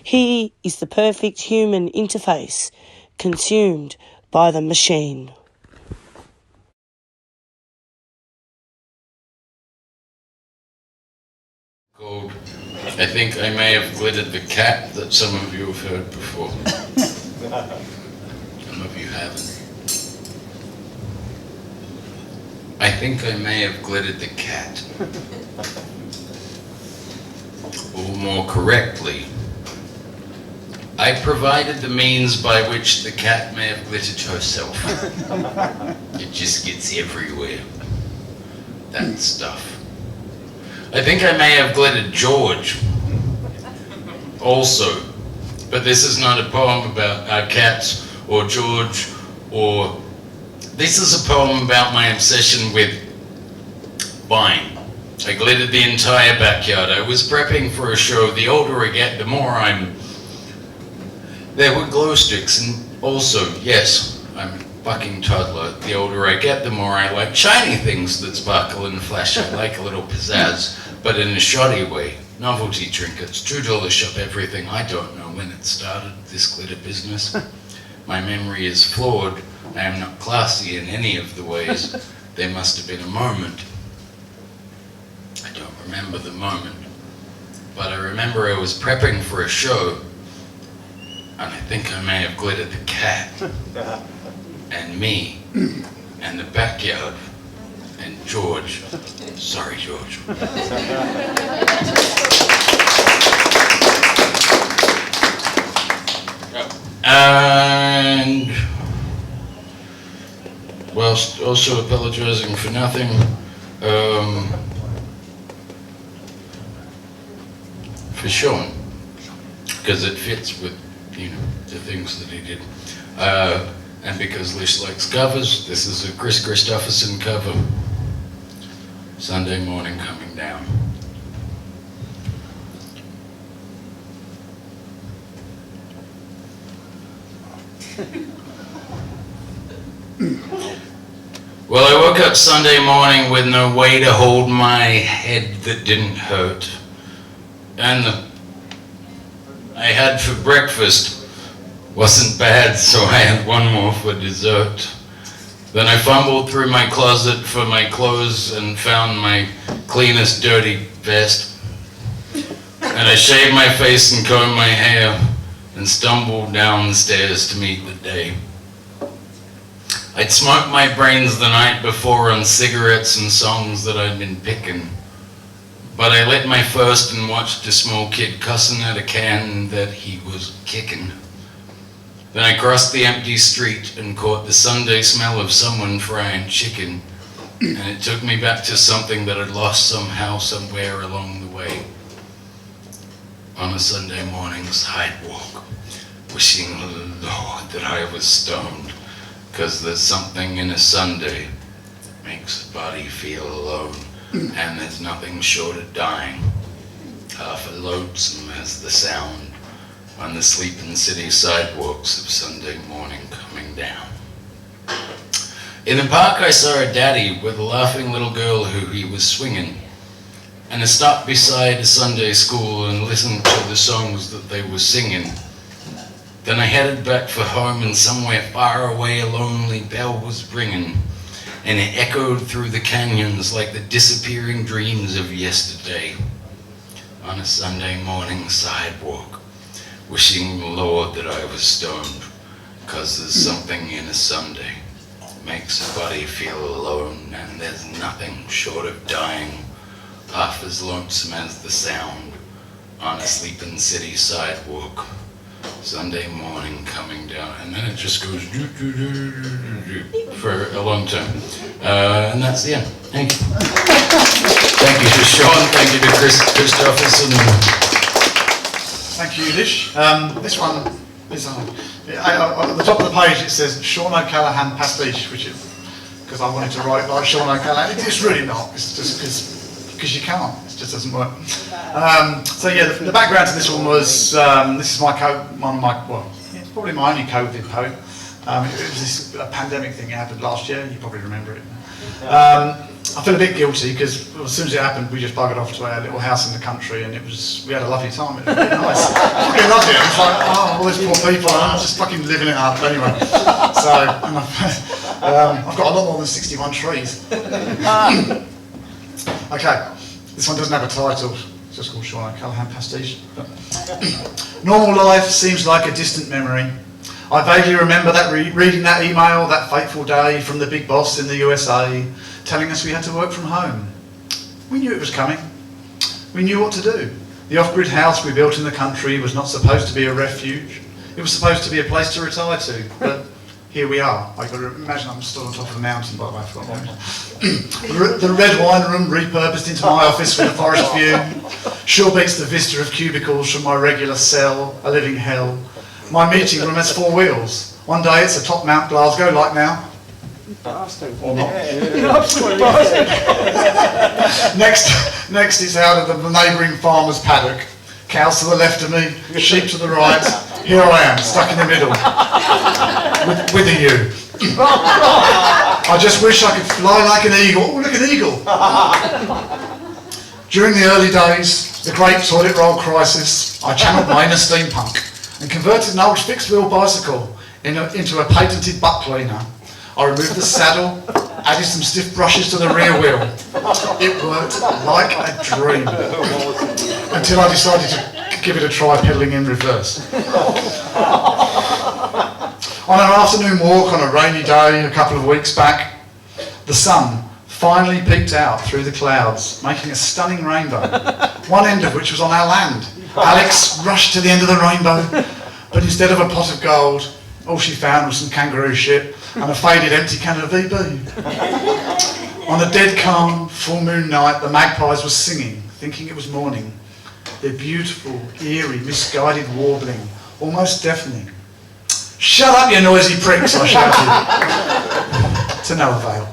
S13: He is the perfect human interface, consumed by the machine.
S14: Called, I think I may have glittered the cat that some of you have heard before. Some of you haven't. I think I may have glittered the cat. Or more correctly, I provided the means by which the cat may have glittered herself. It just gets everywhere. That stuff. I think I may have glittered George also, but this is not a poem about our cats or George, or this is a poem about my obsession with wine. I glittered the entire backyard. I was prepping for a show. The older I get, the more I'm... There were glow sticks, and also, yes, I'm a fucking toddler. The older I get, the more I like shiny things that sparkle and flash. I like a little pizzazz, but in a shoddy way. Novelty trinkets, $2 shop everything. I don't know when it started, this glitter business. My memory is flawed. I am not classy in any of the ways. There must have been a moment. I don't remember the moment, but I remember I was prepping for a show, and I think I may have glittered the cat, and me, and the backyard, and George. Sorry, George. And whilst also apologizing for nothing, for Sean, because it fits with, you know, the things that he did. And because Lish likes covers, this is a Chris Christopherson cover. Sunday morning coming down. Well, I woke up Sunday morning with no way to hold my head that didn't hurt. And I had for breakfast Wasn't bad, so I had one more for dessert. Then I fumbled through my closet for my clothes and found my cleanest dirty vest. And I shaved my face and combed my hair and stumbled down the stairs to meet the day. I'd smoked my brains the night before on cigarettes and songs that I'd been picking. But I lit my first and watched a small kid cussing at a can that he was kicking. Then I crossed the empty street and caught the Sunday smell of someone frying chicken. And it took me back to something that I'd lost somehow, somewhere along the way. On a Sunday morning sidewalk, wishing the Lord that I was stoned, 'cause there's something in a Sunday makes a body feel alone, and there's nothing short of dying, half as lonesome as the sound on the sleeping city sidewalks of Sunday morning coming down. In the park I saw a daddy with a laughing little girl who he was swinging, and I stopped beside a Sunday school and listened to the songs that they were singing. Then I headed back for home, and somewhere far away a lonely bell was ringing, and it echoed through the canyons like the disappearing dreams of yesterday. On a Sunday morning sidewalk, wishing the Lord that I was stoned, 'cause there's something in a Sunday makes a body feel alone, and there's nothing short of dying, half as lonesome as the sound on a sleeping city sidewalk. Sunday morning coming down, and then it just goes for a long time. And that's the end. Thank you. Thank you to Sean, thank you to Christopherson.
S1: Thank you, Lish. This one is on the top of the page. It says Sean O'Callaghan pastiche, which is because I wanted to write like Sean O'Callaghan. It's really not. It's just because you can't. It just doesn't work. So yeah, the background to this one was this is it's probably my only COVID poem. It was this pandemic thing that happened last year. You probably remember it. I feel a bit guilty because as soon as it happened, we just buggered off to our little house in the country, and we had a lovely time. It was really nice. I fucking loved it. I was like, oh, all these poor people, and I'm just fucking living it up anyway. So and I've got a lot more than 61 trees. Okay, this one doesn't have a title. It's just called Sean O'Callaghan pastiche. Normal life seems like a distant memory. I vaguely remember that reading that email that fateful day from the big boss in the USA, telling us we had to work from home. We knew it was coming. We knew what to do. The off-grid house we built in the country was not supposed to be a refuge. It was supposed to be a place to retire to, but here we are. I've got to imagine I'm still on top of a mountain, by the way, I forgot one. The red wine room repurposed into my office with a forest view. Sure beats the vista of cubicles from my regular cell, a living hell. My meeting room has 4 wheels. One day it's atop Mount Glasgow, like now. Or not. Next is out of the neighbouring farmer's paddock. Cows to the left of me, sheep to the right. Here I am, stuck in the middle, with a ewe. I just wish I could fly like an eagle. Oh, look, an eagle! During the early days, the great toilet roll crisis, I channeled my inner steampunk and converted an old fixed-wheel bicycle into a patented butt cleaner. I removed the saddle, added some stiff brushes to the rear wheel. It worked like a dream. Until I decided to give it a try pedalling in reverse. On an afternoon walk on a rainy day a couple of weeks back, the sun finally peeked out through the clouds, making a stunning rainbow, one end of which was on our land. Alex rushed to the end of the rainbow, but instead of a pot of gold, all she found was some kangaroo shit and a faded empty can of VB. On a dead calm, full moon night, the magpies were singing, thinking it was morning. Their beautiful, eerie, misguided warbling, almost deafening. "Shut up, you noisy pricks," I shouted. To no avail.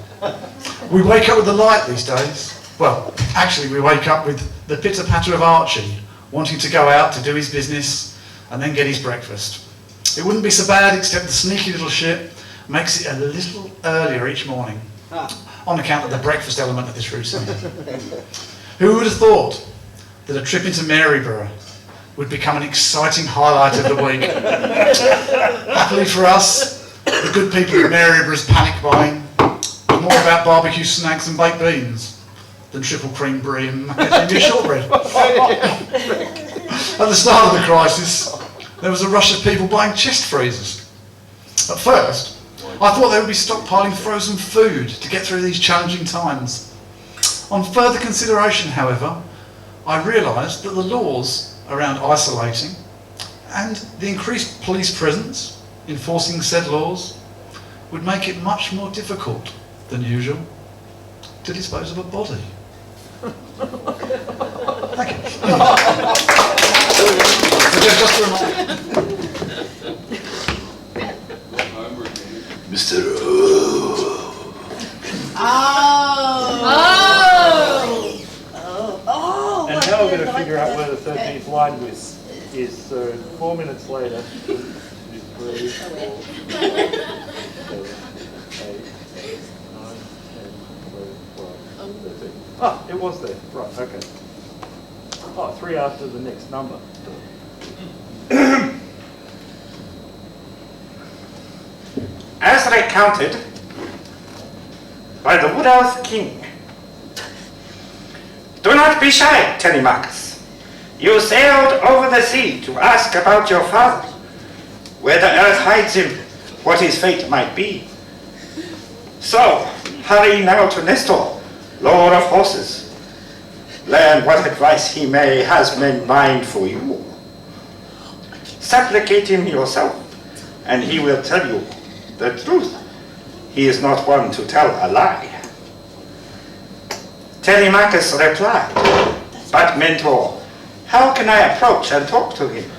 S1: We wake up with the light these days. Well, actually we wake up with the pitter-patter of Archie, wanting to go out to do his business and then get his breakfast. It wouldn't be so bad, except the sneaky little shit makes it a little earlier each morning, on account of the breakfast element of this routine. Who would have thought that a trip into Maryborough would become an exciting highlight of the week. Happily for us, the good people of Maryborough panic buying were more about barbecue snags and baked beans than triple cream brie and macadamia shortbread. At the start of the crisis, there was a rush of people buying chest freezers. At first, I thought they would be stockpiling frozen food to get through these challenging times. On further consideration, however, I realised that the laws around isolating and the increased police presence enforcing said laws would make it much more difficult than usual to dispose of a body. Thank you. Just a reminder.
S6: Mr.
S8: And now we're going to figure out where the 13th line is. So 4 minutes later, 1, 2, 3, 4, 5, 6, 7, 8, 9, 10, 11, 12, 13. Ah, it was there. Right, okay. Oh, 3 after the next number.
S15: As recounted by the Woodhouse King. Do not be shy, Telemachus. You sailed over the sea to ask about your father, where the earth hides him, what his fate might be. So, hurry now to Nestor, Lord of Horses. Learn what advice he may has in mind for you. Supplicate him yourself, and he will tell you the truth. He is not one to tell a lie. Telemachus replied, but mentor, how can I approach and talk to him?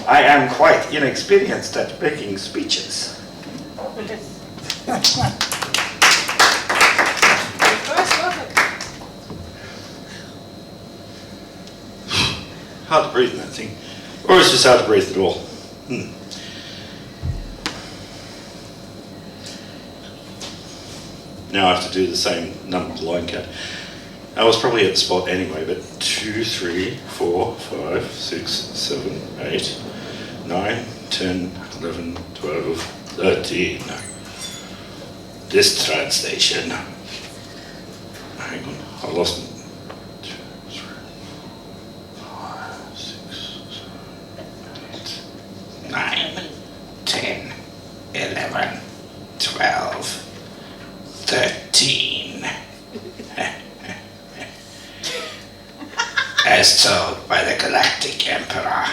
S15: I am quite inexperienced at making speeches. Hard to breathe in that thing. Or it's just hard to breathe at all. Now I have to do the same number line count. I was probably at the spot anyway, but 2, 3, 4, 5, 6, 7, 8, 9, 10, 11, 12, 13. This translation. Hang on, I lost it. 2, 3, 5, 6, 7, 8, 9, 10, 11, 12, 13. As told by the Galactic Emperor,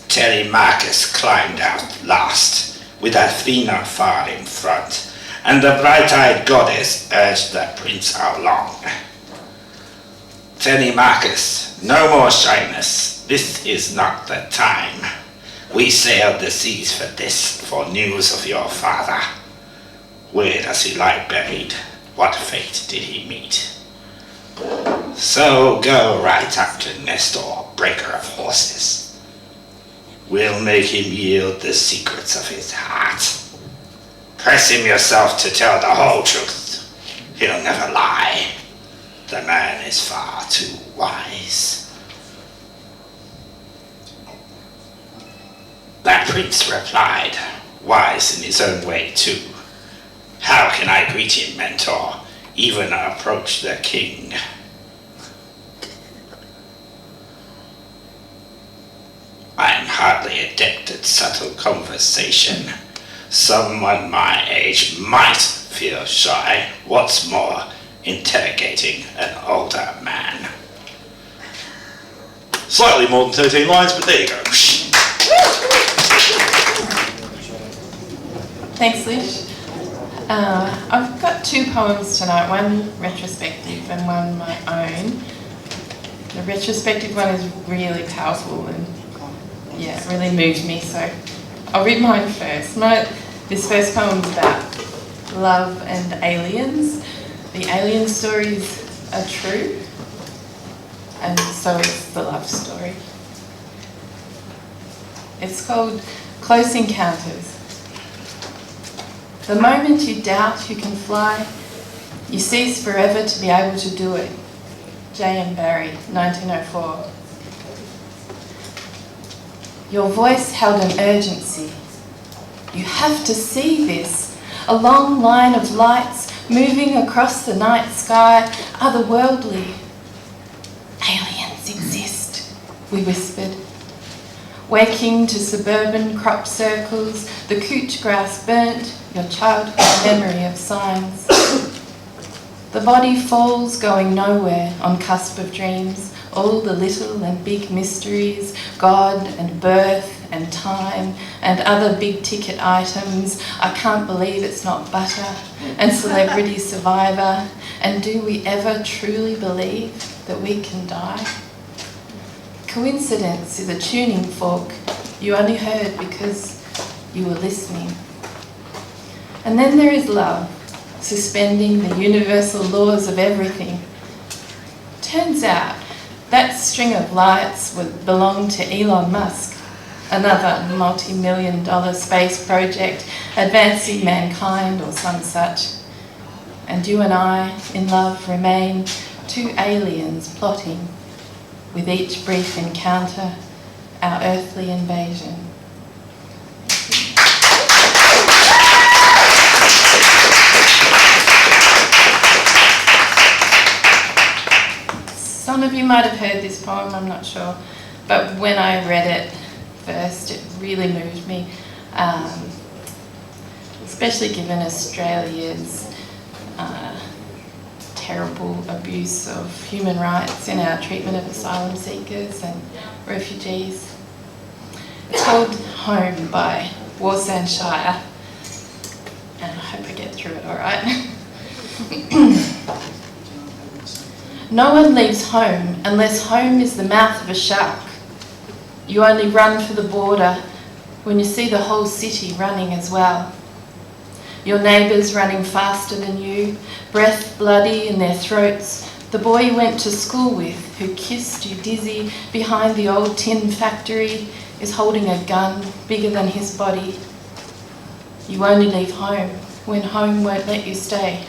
S15: Telemachus climbed out last, with Athena far in front, and the bright-eyed goddess urged the prince along. Telemachus, no more shyness, this is not the time. We sailed the seas for this, for news of your father. Where does he lie buried? What fate did he meet? So go right up to Nestor, breaker of horses. We'll make him yield the secrets of his heart. Press him yourself to tell the whole truth. He'll never lie. The man is far too wise. That prince replied, wise in his own way too. How can I greet him, mentor, even approach the king? I am hardly adept at subtle conversation. Someone my age might feel shy. What's more, interrogating an older man. Slightly more than 13 lines, but there you go.
S16: Thanks, Lish. I've got 2 poems tonight, one retrospective and one my own. The retrospective one is really powerful and yeah, it really moved me, so I'll read mine first. This first poem is about love and aliens. The alien stories are true, and so is the love story. It's called Close Encounters. The moment you doubt you can fly, you cease forever to be able to do it. J. M. Barrie, 1904. Your voice held an urgency. You have to see this. A long line of lights moving across the night sky, otherworldly. Aliens exist, we whispered. Waking to suburban crop circles, the couch grass burnt your childhood memory of signs. The body falls going nowhere on cusp of dreams, all the little and big mysteries, God and birth and time and other big ticket items. I can't believe it's not butter and celebrity survivor. And do we ever truly believe that we can die? Coincidence is a tuning fork you only heard because you were listening. And then there is love, suspending the universal laws of everything. Turns out that string of lights belonged to Elon Musk, another multi-million-dollar space project advancing mankind or some such. And you and I, in love, remain two aliens plotting, with each brief encounter, our earthly invasion. Some of you might have heard this poem, I'm not sure, but when I read it first, it really moved me, especially given Australia's terrible abuse of human rights in our treatment of asylum seekers and refugees. It's called Home by Warsan Shire, and I hope I get through it all right. No one leaves home unless home is the mouth of a shark. You only run for the border when you see the whole city running as well. Your neighbours running faster than you, breath bloody in their throats, the boy you went to school with who kissed you dizzy behind the old tin factory is holding a gun bigger than his body. You only leave home when home won't let you stay.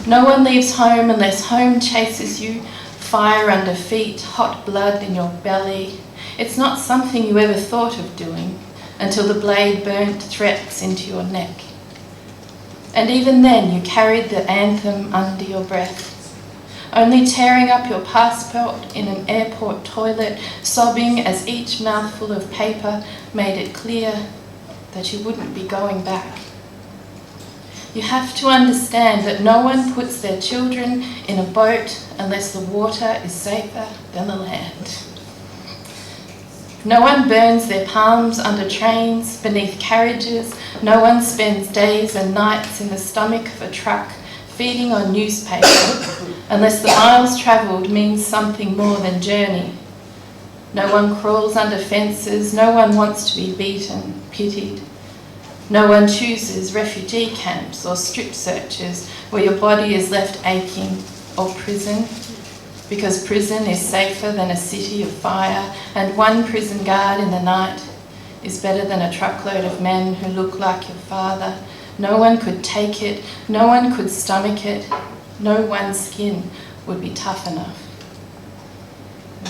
S16: No one leaves home unless home chases you, fire under feet, hot blood in your belly. It's not something you ever thought of doing until the blade burnt threats into your neck. And even then you carried the anthem under your breath, only tearing up your passport in an airport toilet, sobbing as each mouthful of paper made it clear that you wouldn't be going back. You have to understand that no one puts their children in a boat unless the water is safer than the land. No one burns their palms under trains, beneath carriages. No one spends days and nights in the stomach of a truck feeding on newspaper unless the miles travelled means something more than journey. No one crawls under fences. No one wants to be beaten, pitied. No one chooses refugee camps or strip searches where your body is left aching, or prison, because prison is safer than a city of fire, and one prison guard in the night is better than a truckload of men who look like your father. No one could take it, no one could stomach it, no one's skin would be tough enough.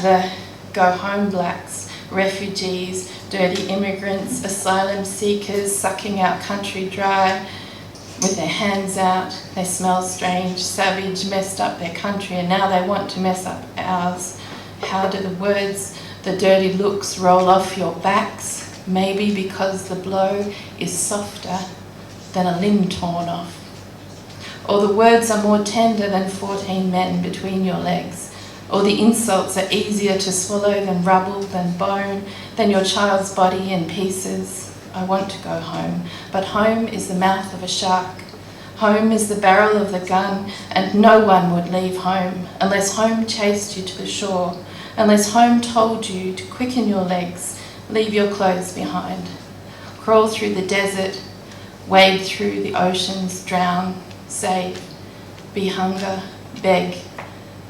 S16: The go home blacks, refugees, dirty immigrants, asylum seekers sucking our country dry with their hands out. They smell strange, savage, messed up their country, and now they want to mess up ours. How do the words, the dirty looks roll off your backs? Maybe because the blow is softer than a limb torn off. Or the words are more tender than 14 men between your legs. Or the insults are easier to swallow than rubble, than bone, than your child's body in pieces. I want to go home, but home is the mouth of a shark. Home is the barrel of the gun, and no one would leave home unless home chased you to the shore, unless home told you to quicken your legs, leave your clothes behind, crawl through the desert, wade through the oceans, drown, save, be hunger, beg,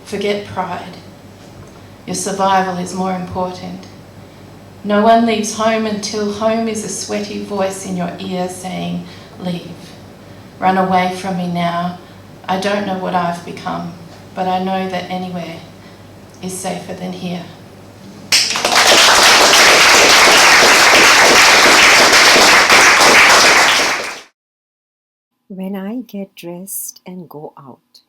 S16: forget pride. Your survival is more important. No one leaves home until home is a sweaty voice in your ear saying, leave. Run away from me now. I don't know what I've become, but I know that anywhere is safer than here.
S17: When I get dressed and go out.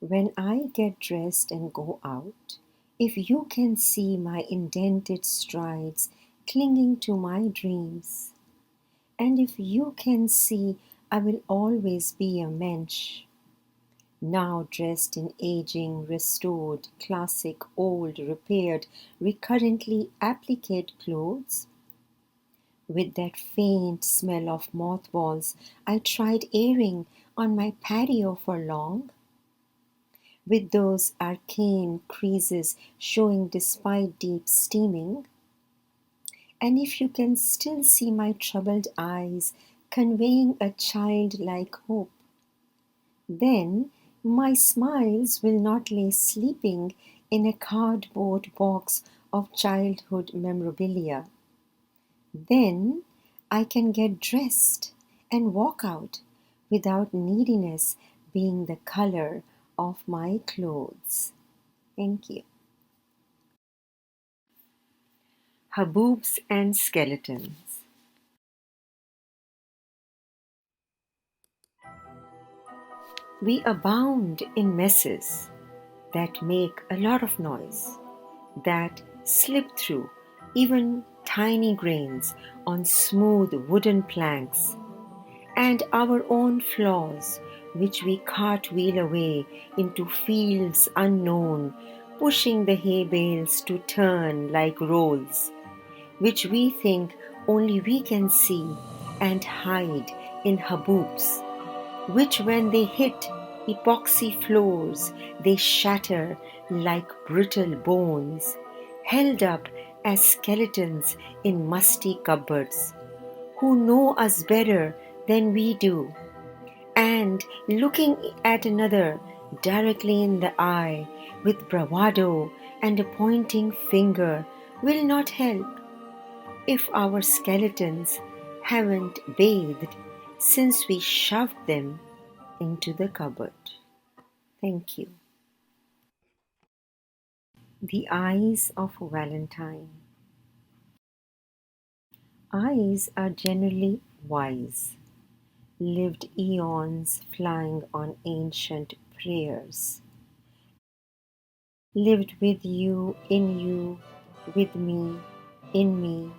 S17: When I get dressed and go out, if you can see my indented strides clinging to my dreams, and if you can see I will always be a mensch, now dressed in aging, restored, classic, old, repaired, recurrently appliqued clothes, with that faint smell of mothballs I tried airing on my patio for long, with those arcane creases showing despite deep steaming, and if you can still see my troubled eyes conveying a childlike hope, then my smiles will not lay sleeping in a cardboard box of childhood memorabilia. Then I can get dressed and walk out without neediness being the color of my clothes. Thank you. Haboobs and skeletons. We abound in messes that make a lot of noise, that slip through even tiny grains on smooth wooden planks, and our own flaws which we cartwheel away into fields unknown, pushing the hay bales to turn like rolls, which we think only we can see and hide in haboobs, which when they hit epoxy floors they shatter like brittle bones, held up as skeletons in musty cupboards, who know us better than we do, and looking at another directly in the eye with bravado and a pointing finger will not help if our skeletons haven't bathed since we shoved them into the cupboard. Thank you. The Eyes of Valentine. Eyes are generally wise, lived eons flying on ancient prayers, lived with you, with me, in me,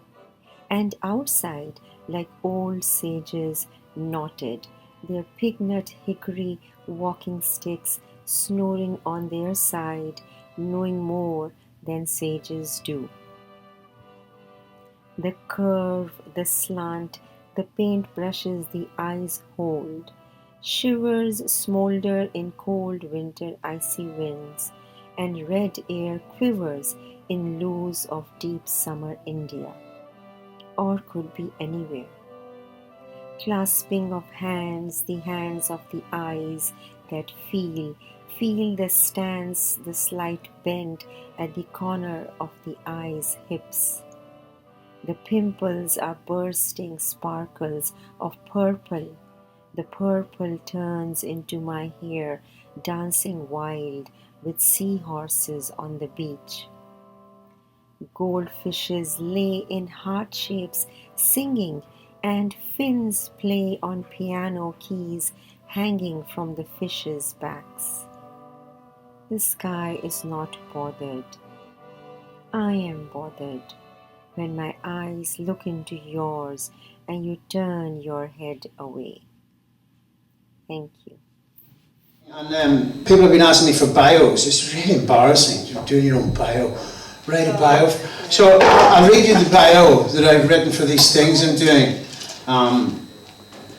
S17: and outside like old sages knotted, their pignut hickory walking sticks snoring on their side, knowing more than sages do. The curve, the slant, the paint brushes the eyes hold, shivers smolder in cold winter icy winds, and red air quivers in loos of deep summer India, or could be anywhere. Clasping of hands, the hands of the eyes that feel the stance, the slight bend at the corner of the eye's hips. The pimples are bursting sparkles of purple. The purple turns into my hair, dancing wild with seahorses on the beach. Goldfishes lay in heart shapes, singing, and fins play on piano keys hanging from the fishes' backs. The sky is not bothered. I am bothered when my eyes look into yours and you turn your head away. Thank you.
S18: And people have been asking me for bios. It's really embarrassing, doing your own bio. Write a bio. So I'll read you the bio that I've written for these things I'm doing.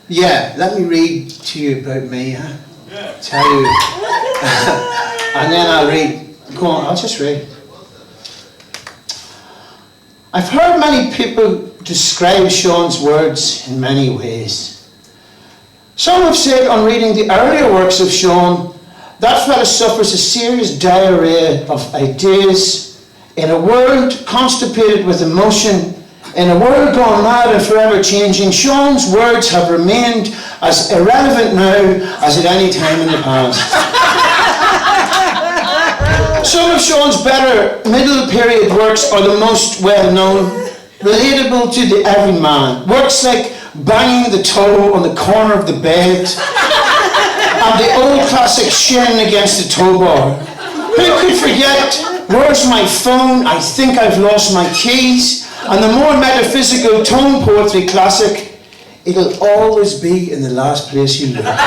S18: Let me read to you about me, huh? Yeah. Tell you. And then I'll read. Go on, I'll just read. I've heard many people describe Sean's words in many ways. Some have said on reading the earlier works of Sean, that fella suffers a serious diarrhea of ideas in a world constipated with emotion, in a world gone mad and forever changing. Sean's words have remained as irrelevant now as at any time in the past. Some of Sean's better middle period works are the most well known, relatable to the everyman. Works like banging the toe on the corner of the bed and the old classic shin against the tow bar. Who could forget, where's my phone, I think I've lost my keys, and the more metaphysical tone poetry classic, it'll always be in the last place you look.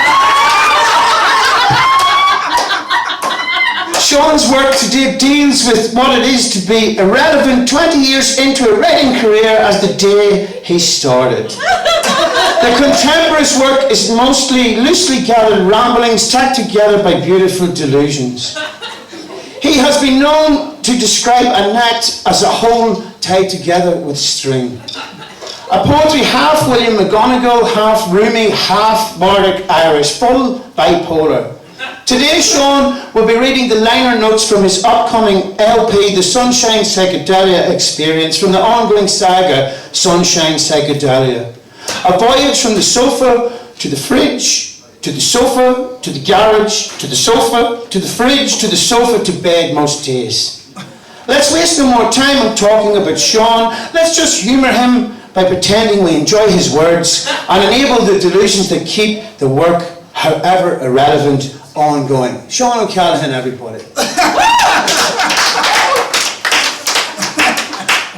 S18: Sean's work today deals with what it is to be irrelevant 20 years into a writing career as the day he started. The contemporary's work is mostly loosely gathered ramblings tacked together by beautiful delusions. He has been known to describe a net as a whole tied together with string. A poetry half William McGonagall, half Rumi, half Nordic Irish, full bipolar. Today Sean will be reading the liner notes from his upcoming LP, The Sunshine Psychedelia Experience, from the ongoing saga, Sunshine Psychedelia. A voyage from the sofa to the fridge, to the sofa, to the garage, to the sofa, to the fridge, to the sofa, to bed most days. Let's waste no more time on talking about Sean. Let's just humour him by pretending we enjoy his words and enable the delusions that keep the work, however irrelevant, ongoing. Sean O'Callaghan, everybody.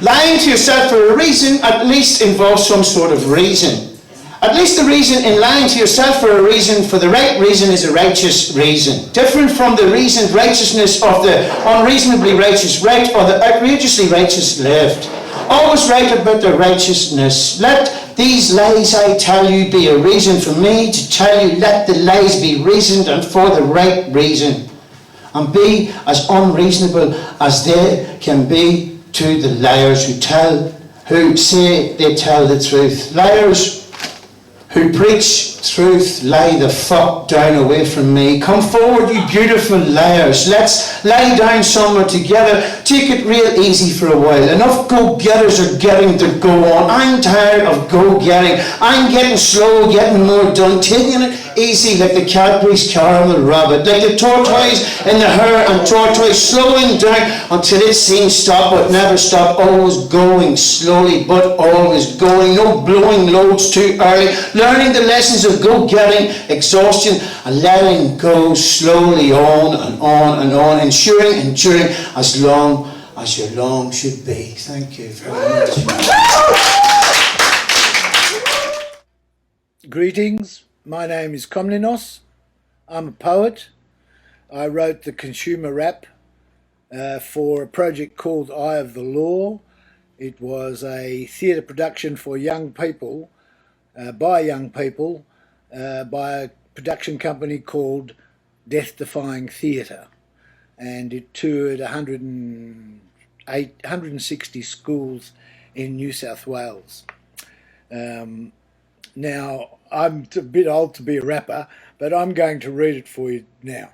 S18: Lying to yourself for a reason at least involves some sort of reason. At least the reason in lying to yourself for a reason, for the right reason, is a righteous reason. Different from the reasoned righteousness of the unreasonably righteous right or the outrageously righteous left. Always right about their righteousness. Let these lies I tell you be a reason for me to tell you, let the lies be reasoned and for the right reason. And be as unreasonable as they can be to the liars who say they tell the truth. Liars who preach truth, lie the fuck down away from me. Come forward, you beautiful liars. Let's lie down somewhere together. Take it real easy for a while. Enough go-getters are getting to go on. I'm tired of go-getting. I'm getting slow, getting more done. Taking it easy like the Cadbury's caramel rabbit. Like the tortoise in the hare and tortoise. Slowing down until it seems stop but never stop. Always going slowly but always going. No blowing loads too early. Learning the lessons of go-getting, exhaustion, and letting go slowly on and on and on, enduring as long as your long should be. Thank you very much.
S19: Greetings, my name is Komninos. I'm a poet. I wrote the consumer rap for a project called Eye of the Law. It was a theatre production for young people, by young people, by a production company called Death Defying Theatre, and it toured 160 schools in New South Wales. Now, I'm a bit old to be a rapper, but I'm going to read it for you now.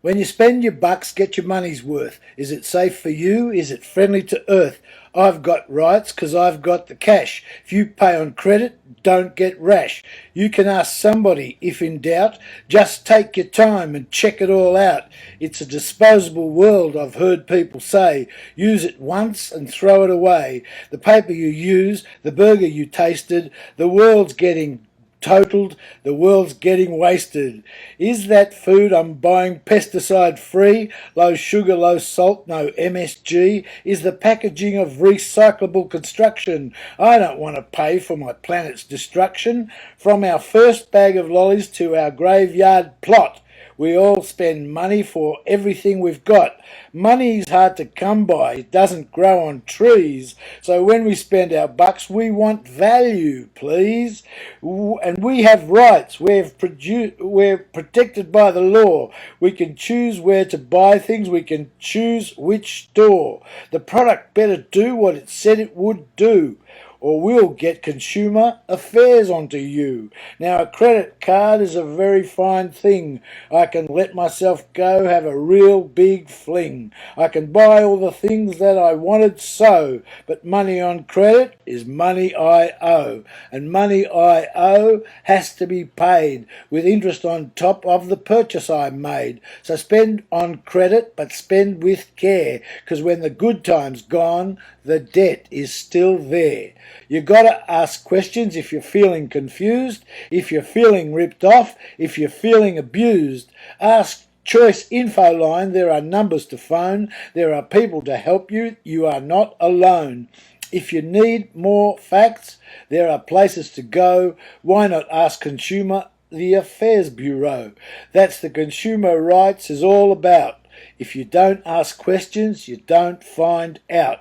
S19: When you spend your bucks, get your money's worth. Is it safe for you? Is it friendly to earth? I've got rights because I've got the cash. If you pay on credit, don't get rash. You can ask somebody if in doubt. Just take your time and check it all out. It's a disposable world, I've heard people say. Use it once and throw it away. The paper you use, the burger you tasted, the world's getting totaled, the world's getting wasted. Is that food I'm buying pesticide free? Low sugar, low salt, no MSG? Is the packaging of recyclable construction? I don't want to pay for my planet's destruction. From our first bag of lollies to our graveyard plot, we all spend money for everything we've got. Money's hard to come by. It doesn't grow on trees. So when we spend our bucks, we want value, please. And we have rights. We're protected by the law. We can choose where to buy things. We can choose which store. The product better do what it said it would do. or we'll get consumer affairs onto you. Now a credit card is a very fine thing. I can let myself go, have a real big fling. I can buy all the things that I wanted so, but money on credit is money I owe, and money I owe has to be paid with interest on top of the purchase I made. So spend on credit, but spend with care, because when the good time's gone, the debt is still there. You gotta ask questions if you're feeling confused, if you're feeling ripped off, if you're feeling abused. Ask Choice Info Line, there are numbers to phone, there are people to help you, you are not alone. If you need more facts, there are places to go. Why not ask Consumer the Affairs Bureau? That's the consumer rights is all about. If you don't ask questions, you don't find out.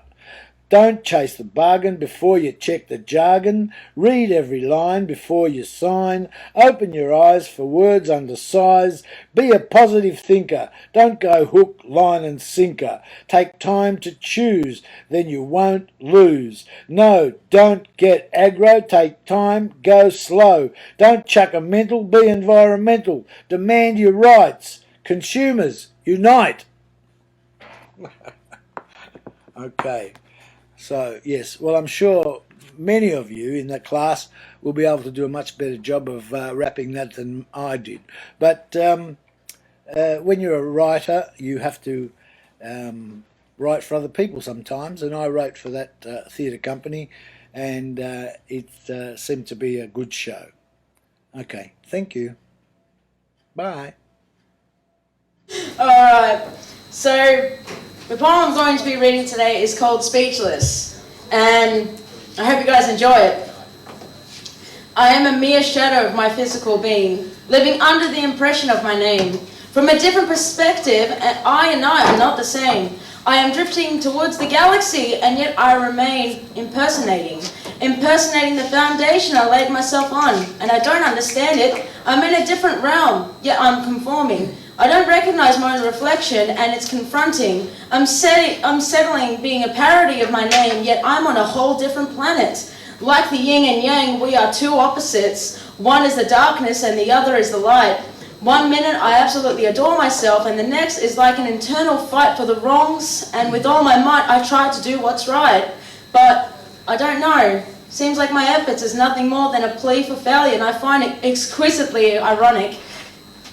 S19: Don't chase the bargain before you check the jargon. Read every line before you sign. Open your eyes for words undersized. Be a positive thinker. Don't go hook, line and sinker. Take time to choose, then you won't lose. No, don't get aggro. Take time, go slow. Don't chuck a mental, be environmental. Demand your rights. Consumers, unite. Okay. So, yes, well, I'm sure many of you in that class will be able to do a much better job of wrapping that than I did. But when you're a writer, you have to write for other people sometimes, and I wrote for that theatre company, and it seemed to be a good show. Okay, thank you. Bye.
S20: Alright, so the poem I'm going to be reading today is called Speechless, and I hope you guys enjoy it. I am a mere shadow of my physical being, living under the impression of my name. From a different perspective, I and I are not the same. I am drifting towards the galaxy, and yet I remain impersonating the foundation I laid myself on, and I don't understand it. I'm in a different realm, yet I'm conforming. I don't recognize my own reflection, and it's confronting. I'm settling being a parody of my name, yet I'm on a whole different planet. Like the yin and yang, we are two opposites. One is the darkness and the other is the light. One minute I absolutely adore myself, and the next is like an internal fight for the wrongs, and with all my might I try to do what's right. But I don't know. Seems like my efforts is nothing more than a plea for failure, and I find it exquisitely ironic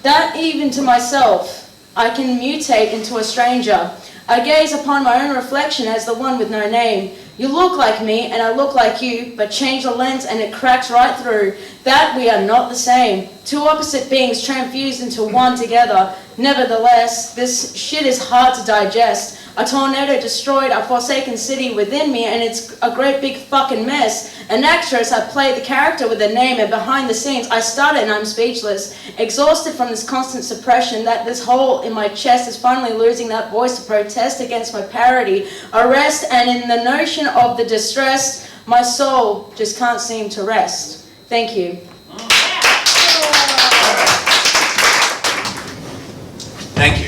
S20: that even to myself I can mutate into a stranger. I gaze upon my own reflection as the one with no name. You look like me and I look like you, but change the lens and it cracks right through. That we are not the same. Two opposite beings transfused into one together. Nevertheless, this shit is hard to digest. A tornado destroyed a forsaken city within me, and it's a great big fucking mess. An actress, I play the character with a name, and behind the scenes I stutter and I'm speechless. Exhausted from this constant suppression, that this hole in my chest is finally losing that voice to protest against my parody, arrest, and in the notion of the distress, my soul just can't seem to rest. Thank you.
S21: Thank you.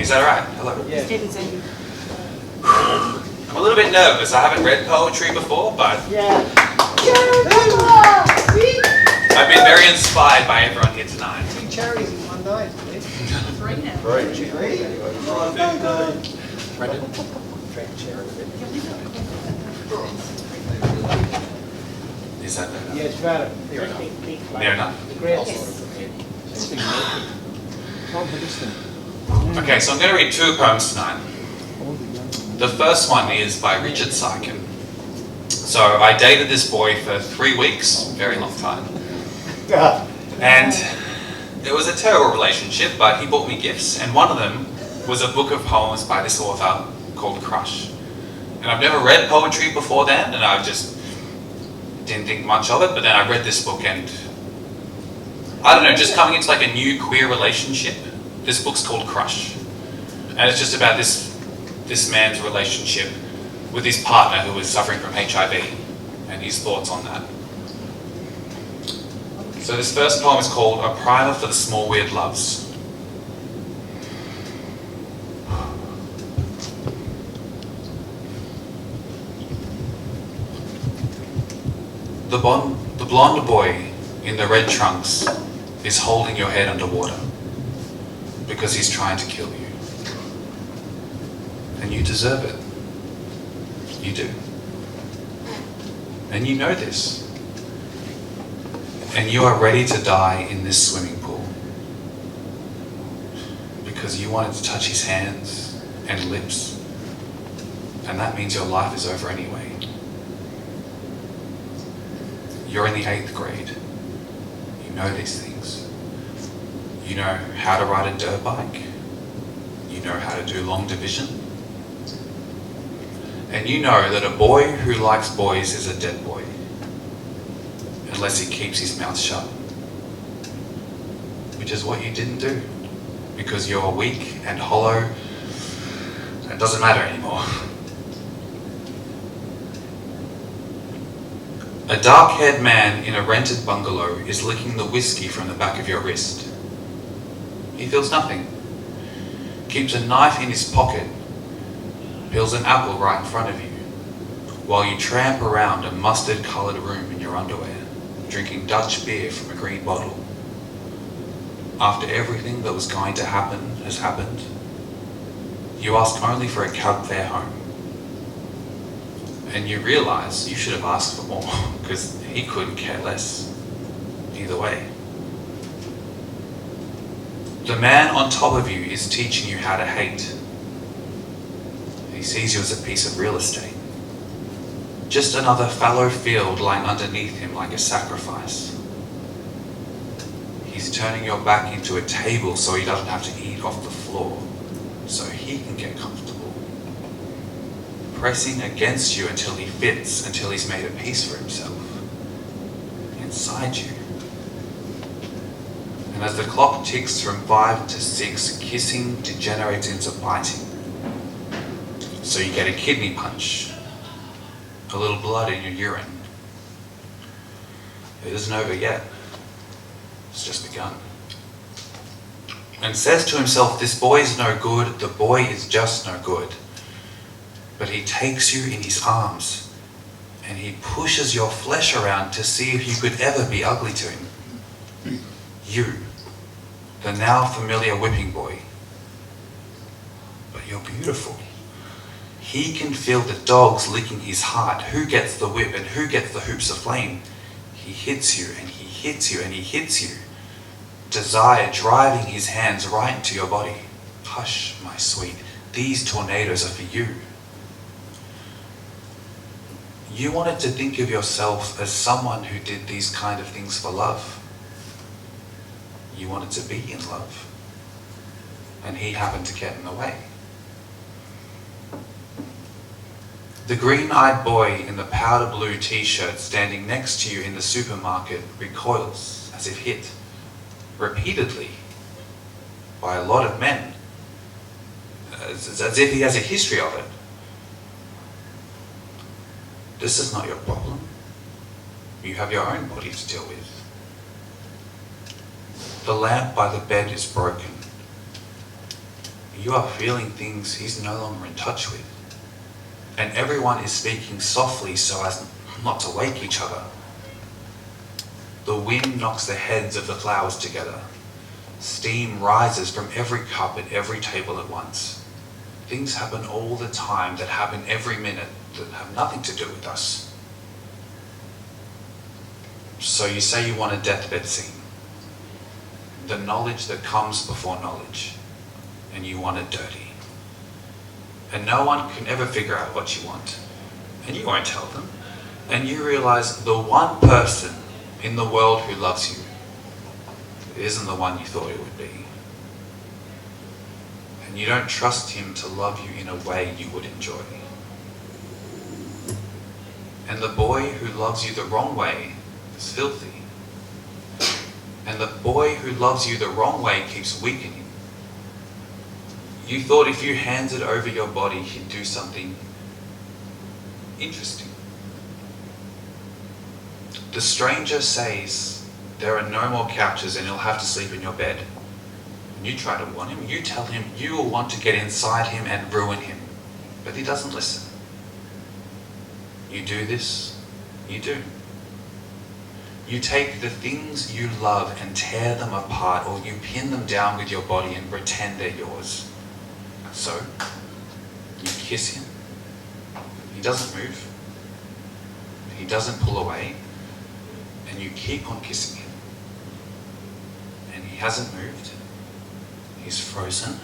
S21: Is that all right? Hello.
S20: Yeah.
S21: I'm a little bit nervous. I haven't read poetry before, but I've been very inspired by everyone here tonight.
S22: 2 charities in one night, please.
S21: 3 now. 3. Is that better?
S22: Yeah, it's better.
S21: Fair enough. Okay, so I'm going to read 2 poems tonight. The first one is by Richard Sykin. So I dated this boy for 3 weeks, very long time. And it was a terrible relationship, but he bought me gifts, and one of them was a book of poems by this author called Crush. And I've never read poetry before then, and I just didn't think much of it, but then I read this book and I don't know, just coming into like a new queer relationship. This book's called Crush. And it's just about this man's relationship with his partner who was suffering from HIV and his thoughts on that. So this first poem is called A Primer for the Small Weird Loves. The blonde boy in the red trunks is holding your head underwater because he's trying to kill you. And you deserve it. You do. And you know this. And you are ready to die in this swimming pool because you wanted to touch his hands and lips, and that means your life is over anyway. You're in the 8th grade. You know these things. You know how to ride a dirt bike. You know how to do long division. And you know that a boy who likes boys is a dead boy, unless he keeps his mouth shut. Which is what you didn't do, because you're weak and hollow. It doesn't matter anymore. A dark-haired man in a rented bungalow is licking the whiskey from the back of your wrist. He feels nothing. Keeps a knife in his pocket. Peels an apple right in front of you, while you tramp around a mustard-coloured room in your underwear, drinking Dutch beer from a green bottle. After everything that was going to happen has happened, you ask only for a cab fare home. And you realise you should have asked for more, because he couldn't care less. Either way. The man on top of you is teaching you how to hate. He sees you as a piece of real estate. Just another fallow field lying underneath him like a sacrifice. He's turning your back into a table so he doesn't have to eat off the floor, so he can get comfortable. Pressing against you until he fits, until he's made a peace for himself. Inside you. And as the clock ticks from 5 to 6, kissing degenerates into biting. So you get a kidney punch, a little blood in your urine. It isn't over yet. It's just begun. And says to himself, this boy is no good, the boy is just no good. But he takes you in his arms and he pushes your flesh around to see if you could ever be ugly to him. You, the now familiar whipping boy. But you're beautiful. He can feel the dogs licking his heart. Who gets the whip and who gets the hoops of flame? He hits you and he hits you and he hits you. Desire driving his hands right into your body. Hush, my sweet. These tornadoes are for you. You wanted to think of yourself as someone who did these kind of things for love. You wanted to be in love. And he happened to get in the way. The green-eyed boy in the powder blue t-shirt standing next to you in the supermarket recoils as if hit, repeatedly, by a lot of men, as if he has a history of it. This is not your problem. You have your own body to deal with. The lamp by the bed is broken. You are feeling things he's no longer in touch with. And everyone is speaking softly so as not to wake each other. The wind knocks the heads of the flowers together. Steam rises from every cup at every table at once. Things happen all the time that happen every minute that have nothing to do with us. So you say you want a deathbed scene. The knowledge that comes before knowledge. And you want it dirty. And no one can ever figure out what you want. And you won't tell them. And you realise the one person in the world who loves you isn't the one you thought it would be. And you don't trust him to love you in a way you would enjoy. And the boy who loves you the wrong way is filthy. And the boy who loves you the wrong way keeps weakening. You thought if you handed over your body, he'd do something interesting. The stranger says there are no more couches and you'll have to sleep in your bed. And you try to warn him, you tell him you will want to get inside him and ruin him. But he doesn't listen. You do this, you do. You take the things you love and tear them apart, or you pin them down with your body and pretend they're yours. So, you kiss him. He doesn't move. He doesn't pull away. And you keep on kissing him. And he hasn't moved. He's frozen.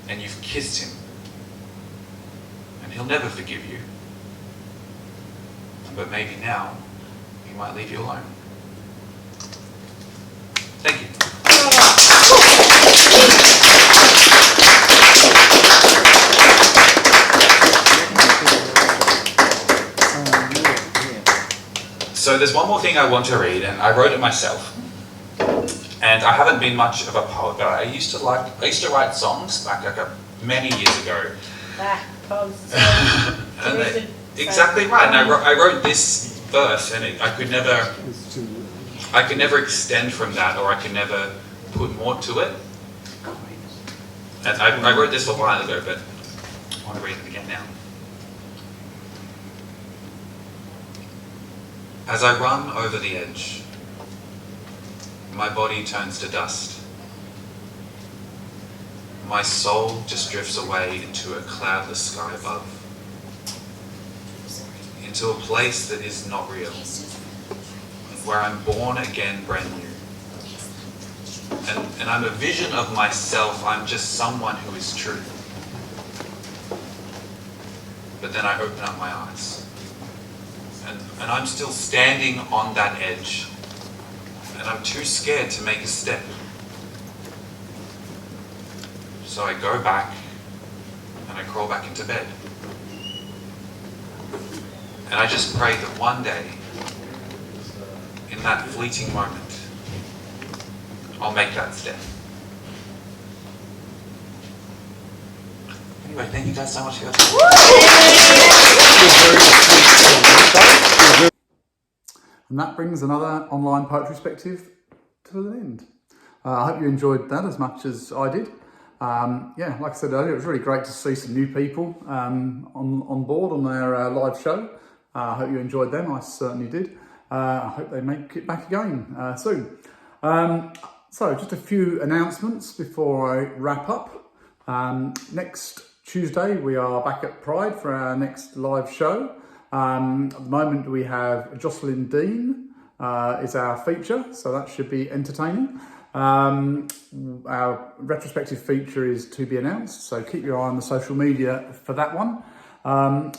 S21: And you've kissed him. And he'll never forgive you. But maybe now, he might leave you alone. Thank you. So there's one more thing I want to read, and I wrote it myself. And I haven't been much of a poet, but I used to write songs back many years ago. Exactly right. And I wrote this verse, and I could never extend from that, or I could never put more to it. And I wrote this a while ago, but I want to read it again now. As I run over the edge, my body turns to dust. My soul just drifts away into a cloudless sky above. Into a place that is not real, where I'm born again brand new. And I'm a vision of myself, I'm just someone who is true. But then I open up my eyes. And I'm still standing on that edge. And I'm too scared to make a step. So I go back and I crawl back into bed. And I just pray that one day, in that fleeting moment, I'll make that step. Anyway, thank you guys so much for your time.
S1: And that brings another online Poetryspective to an end. I hope you enjoyed that as much as I did. Yeah, like I said earlier, it was really great to see some new people on board on our live show. I hope you enjoyed them, I certainly did. I hope they make it back again soon. So just a few announcements before I wrap up. Next Tuesday we are back at Pride for our next live show. At the moment we have Jocelyn Dean is our feature, so that should be entertaining. Our retrospective feature is to be announced, so keep your eye on the social media for that one.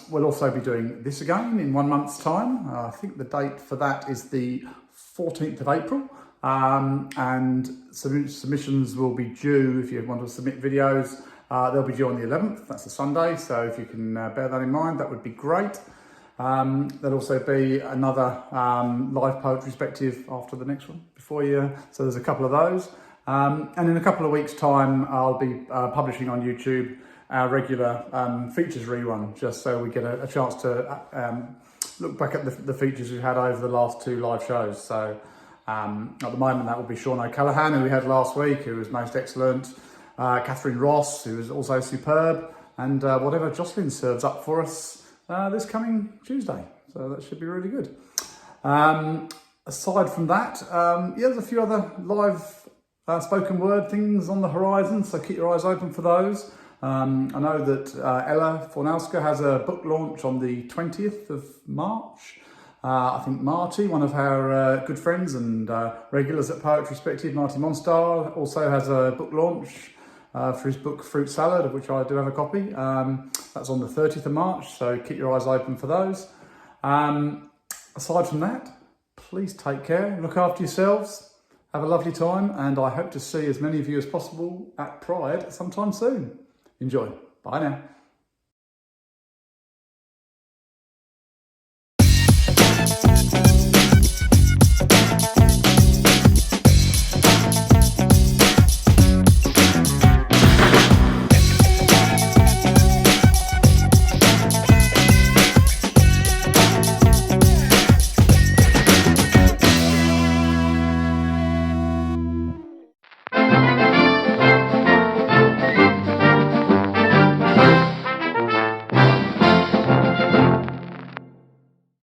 S1: We'll also be doing this again in 1 month's time. I think the date for that is the 14th of April. And submissions will be due, if you want to submit videos, they'll be due on the 11th, that's a Sunday, so if you can bear that in mind, that would be great. There'll also be another live Poetryspective after the next one, before you, so there's a couple of those. And in a couple of weeks' time, I'll be publishing on YouTube our regular features rerun, just so we get a chance to look back at the features we've had over the last 2 live shows. So at the moment, that will be Sean O'Callaghan, who we had last week, who was most excellent, KATHRYN Ross, who was also superb, and whatever Jocelyn serves up for us this coming Tuesday. So that should be really good. Aside from that, yeah, there's a few other live spoken word things on the horizon, so keep your eyes open for those. I know that Ella Fornowska has a book launch on the 20th of March. I think Marty, one of our good friends and regulars at Poetryspective, Marty MONSTAR, also has a book launch for his book Fruit Salad, of which I do have a copy. That's on the 30th of March, so keep your eyes open for those. Aside from that, please take care, look after yourselves, have a lovely time, and I hope to see as many of you as possible at Pride sometime soon. Enjoy. Bye now.